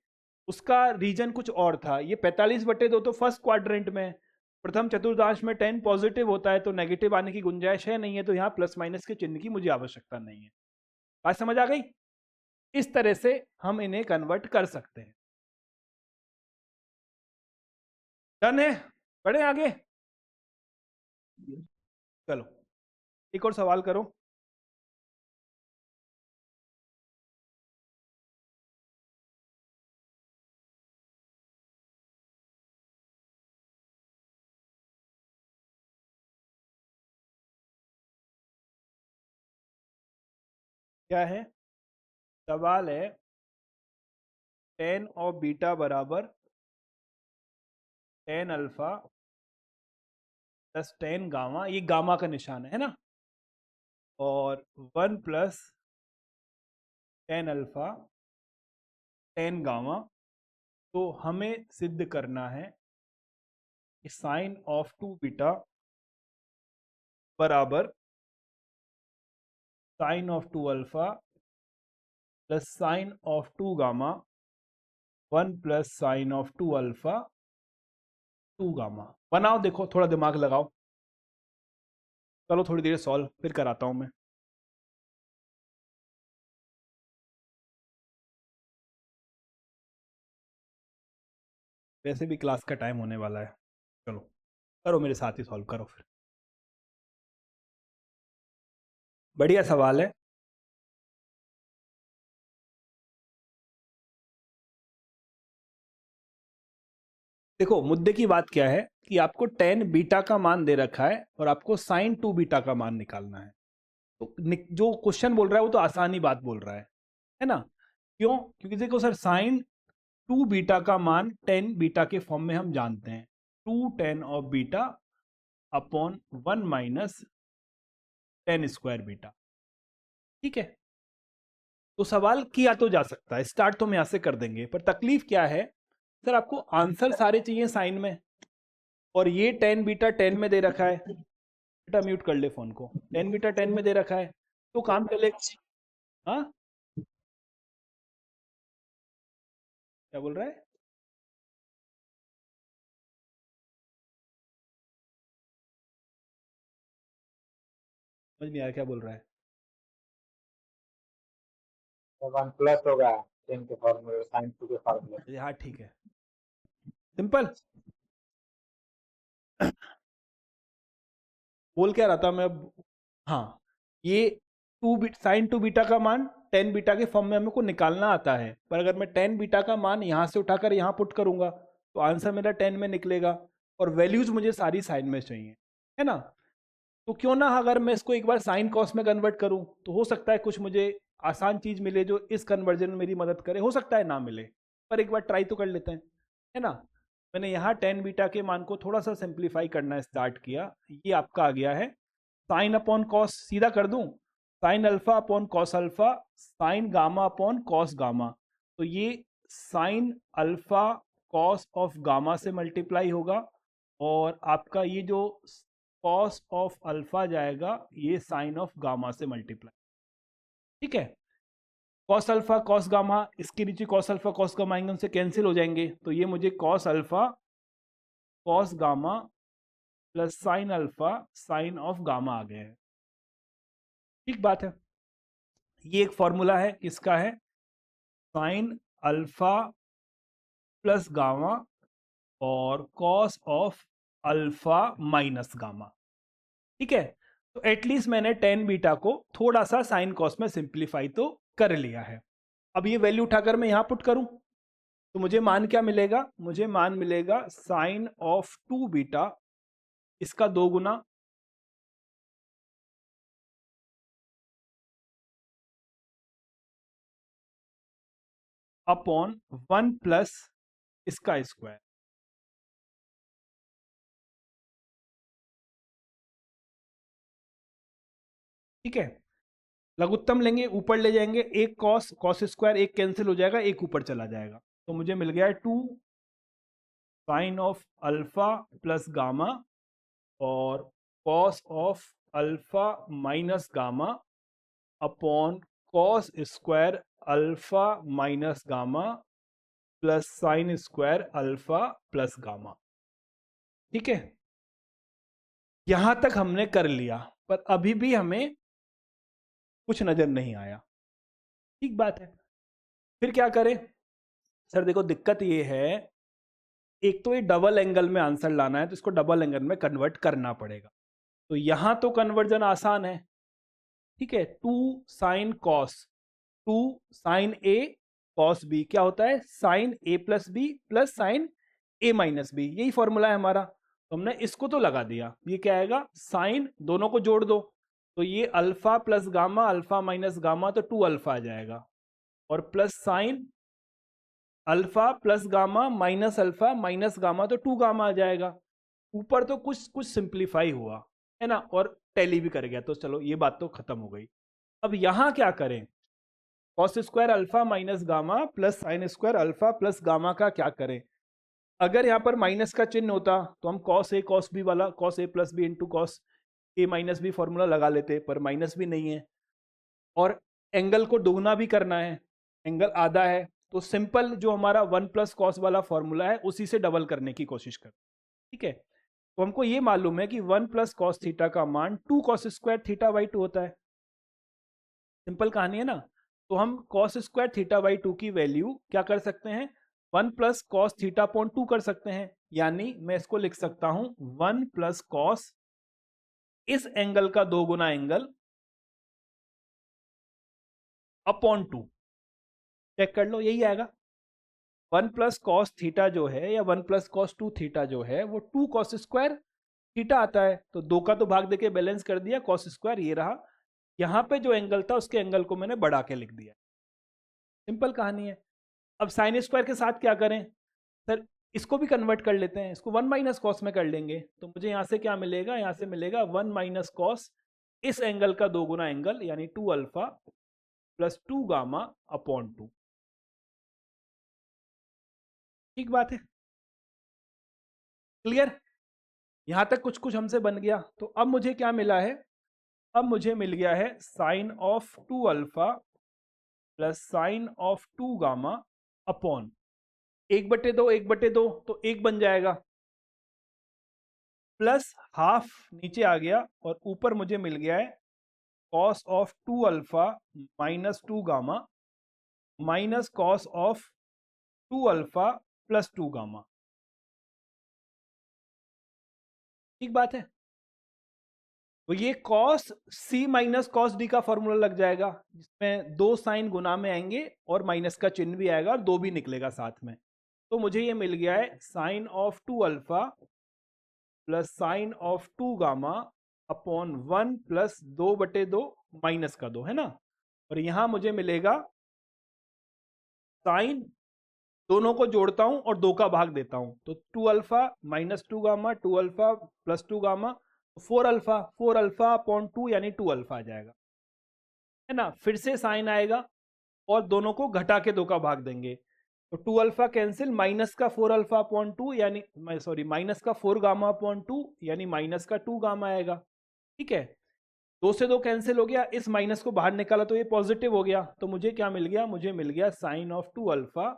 उसका रीजन कुछ और था। ये 45/2 तो फर्स्ट क्वाड्रेंट में है, प्रथम चतुर्थांश में tan पॉजिटिव होता है, तो नेगेटिव आने की गुंजाइश है नहीं है, तो यहाँ प्लस माइनस के चिन्ह की मुझे आवश्यकता नहीं है। बात समझ आ गई? इस तरह से हम इन्हें कन्वर्ट कर सकते हैं। डन है, बढ़े आगे। चलो एक और सवाल करो। क्या है सवाल है, tan ऑफ बीटा बराबर tan alpha plus tan gamma, ये गामा का निशान है ना, और 1 plus tan alpha tan gamma. तो हमें सिद्ध करना है कि साइन ऑफ 2 बीटा बराबर sine of 2 alpha plus sine of 2 gamma 1 plus sine of 2 alpha 2 gamma. बनाओ, देखो थोड़ा दिमाग लगाओ। चलो थोड़ी देर सॉल्व फिर कराता हूं मैं। वैसे भी क्लास का टाइम होने वाला है, चलो करो मेरे साथ ही सॉल्व करो फिर। बढ़िया सवाल है। देखो मुद्दे की बात क्या है कि आपको tan बीटा का मान दे रखा है और आपको sin 2 बीटा का मान निकालना है। तो जो क्वेश्चन बोल रहा है वो तो आसानी बात बोल रहा है ना? क्यों? क्योंकि देखो सर, sin 2 बीटा का मान tan बीटा के फॉर्म में हम जानते हैं, 2 tan of beta upon 1 minus tan square beta. ठीक है, तो सवाल किया तो जा सकता है, स्टार्ट तो हम यहां से कर देंगे, पर तकलीफ क्या है सर, आपको आंसर सारे चाहिए साइन में, और ये tan बीटा 10 में दे रखा है। बेटा म्यूट कर ले फोन को, tan बीटा 10 में दे रखा है, तो काम कर ले। हाँ क्या बोल रहा है? समझ नहीं आया क्या बोल रहा है। तो 1 प्लस होगा 10 के फॉर्मूले साइन 2 के फॉर्मूले। हाँ ठीक है, सिंपल। बोल क्या रहा था मैं अब? हाँ, ये साइन 2 बीटा का मान टेन बीटा के फॉर्म में हमें को निकालना आता है, पर अगर मैं टेन बीटा का मान यहाँ से उठाकर यहाँ पुट करूंगा तो आंसर मेरा 10 में निकलेगा, और वैल्यूज मुझे सारी साइन में चाहिए, है ना। तो क्यों ना अगर मैं इसको एक बार साइन कॉस में कन्वर्ट करूं तो हो सकता है कुछ मुझे आसान चीज मिले जो इस कन्वर्जन में मेरी मदद करे, हो सकता है ना मिले, पर एक बार ट्राई तो कर लेते हैं, है ना। मैंने यहाँ टेन बीटा के मान को थोड़ा सा सिंप्लीफाई करना स्टार्ट किया, ये आपका आ गया है साइन अपॉन कॉस, सीधा कर दूं sine alpha upon cos alpha, sign gamma upon cos gamma, तो ये sign alpha cos of gamma से मल्टीप्लाई होगा, और आपका ये जो कॉस ऑफ अल्फा जाएगा ये साइन ऑफ गामा से मल्टीप्लाई, ठीक है। कॉस अल्फा कॉस गामा, इसके नीचे कॉस अल्फा कॉस गामा आएंगे, उनसे कैंसिल हो जाएंगे, तो ये मुझे cos alpha cos gamma plus sine alpha sine of gamma आ गया है, ठीक बात है। ये एक फॉर्मूला है, किसका है, साइन अल्फा प्लस गामा और cos of alpha minus gamma, ठीक है। तो एटलीस्ट मैंने टेन बीटा को थोड़ा सा साइन कॉस में सिंप्लीफाई तो कर लिया है। अब ये वैल्यू उठाकर मैं यहां पुट करूं तो मुझे मान क्या मिलेगा, मुझे मान मिलेगा साइन ऑफ 2 बीटा, इसका 2 गुना अपॉन 1 प्लस इसका स्क्वायर, ठीक है। लघुत्तम लेंगे, ऊपर ले जाएंगे, एक कॉस कॉस स्क्वायर एक कैंसिल हो जाएगा, एक ऊपर चला जाएगा, तो मुझे मिल गया है 2 sine of alpha plus gamma और cos of alpha minus gamma upon cos square alpha minus gamma plus sine square alpha plus gamma, ठीक है। यहां तक हमने कर लिया, पर अभी भी हमें कुछ नजर नहीं आया, ठीक बात है। फिर क्या करें, सर देखो दिक्कत ये है, एक तो ये डबल एंगल में आंसर लाना है तो इसको डबल एंगल में कन्वर्ट करना पड़ेगा, तो यहां तो कन्वर्जन आसान है, ठीक है। 2 साइन कॉस, 2 साइन ए कॉस बी क्या होता है, sign A plus B plus sign A minus B, यही फॉर्मूला है हमारा, तो हमने इसको तो लगा दिया। ये क्या आएगा, साइन दोनों को जोड़ दो, तो ये alpha plus gamma alpha minus gamma, तो 2 अल्फा आ जाएगा, और plus sine alpha plus gamma minus alpha minus gamma, तो 2 गामा आ जाएगा। ऊपर तो कुछ कुछ सिंप्लीफाई हुआ, है ना, और टैली भी कर गया, तो चलो ये बात तो खत्म हो गई। अब यहां क्या करें, cos square alpha minus gamma plus sine square alpha plus gamma का क्या करें। अगर यहाँ पर माइनस का चिन्ह होता तो हम कॉस ए कॉस बी वाला cos A plus B into cos A minus B formula लगा लेते, पर माइनस भी नहीं है, और एंगल को दोगुना भी करना है, एंगल आधा है, तो सिंपल जो हमारा 1 प्लस कॉस वाला फॉर्मूला है उसी से डबल करने की कोशिश कर, ठीक है। तो हमको ये मालूम है कि 1 प्लस कॉस थीटा का मान 2 कॉस स्क्वायर थीटा बाई 2 होता है, सिंपल कहानी है ना। तो हम कॉस स्क्वायर थीटा बाई 2 की वैल्यू क्या कर सकते हैं, 1 प्लस कॉस थीटा अपॉन 2 कर सकते हैं, यानी मैं इसको लिख सकता हूं 1 प्लस कॉस इस एंगल का 2 गुना एंगल अपॉन 2, चेक कर लो यही आएगा। 1 प्लस कॉस थीटा जो है या 1 प्लस कॉस 2 थीटा जो है वो 2 कॉस स्क्वायर थीटा आता है, तो 2 का तो भाग देके बैलेंस कर दिया, कॉस स्क्वायर ये रहा, यहां पे जो एंगल था उसके एंगल को मैंने बढ़ा के लिख दिया, सिंपल कहानी है। अब साइन स्क्वायर के साथ क्या करें, सर इसको भी कन्वर्ट कर लेते हैं, इसको 1 माइनस कॉस में कर लेंगे, तो मुझे यहां से क्या मिलेगा, यहां से मिलेगा 1 माइनस कॉस इस एंगल का 2 गुना एंगल, यानी 2 अल्फा प्लस 2 गामा अपॉन 2, ठीक बात है, क्लियर। यहां तक कुछ कुछ हमसे बन गया, तो अब मुझे क्या मिला है, अब मुझे मिल गया है sine of 2 alpha plus sine of 2 gamma upon 1/2 तो 1 बन जाएगा, प्लस हाफ नीचे आ गया, और ऊपर मुझे मिल गया है cos of 2 alpha minus 2 gamma minus cos of 2 alpha plus 2 gamma, ठीक बात है। तो ये कॉस सी माइनस कॉस डी का फॉर्मूला लग जाएगा, जिसमें 2 साइन गुना में आएंगे और माइनस का चिन्ह भी आएगा और 2 भी निकलेगा साथ में। तो मुझे ये मिल गया है sine of 2 alpha plus sine of 2 gamma upon 1 plus 2/2 minus का 2, है ना। और यहां मुझे मिलेगा साइन, दोनों को जोड़ता हूं और 2 का भाग देता हूं, तो 2 alpha minus 2 gamma, 2 alpha plus 2 gamma, 4 alpha upon 2 यानी 2 अल्फा आ जाएगा, है ना। फिर से साइन आएगा और दोनों को घटा के 2 का भाग देंगे, तो 2 अल्फा कैंसिल, माइनस का 4 अल्फा अपॉन 2 यानी सॉरी माइनस का 4 गामा अपॉन 2 यानी माइनस का 2 गामा आएगा। ठीक है, 2 से 2 कैंसिल हो गया, इस माइनस को बाहर निकाला तो ये पॉजिटिव हो गया, तो मुझे क्या मिल गया, मुझे मिल गया sine of 2 alpha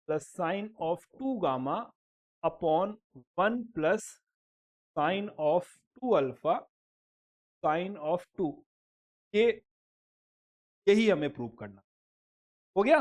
plus sine of 2 gamma upon 1 plus sine of 2 alpha sine of 2। ये यही हमें प्रूव करना। हो गया।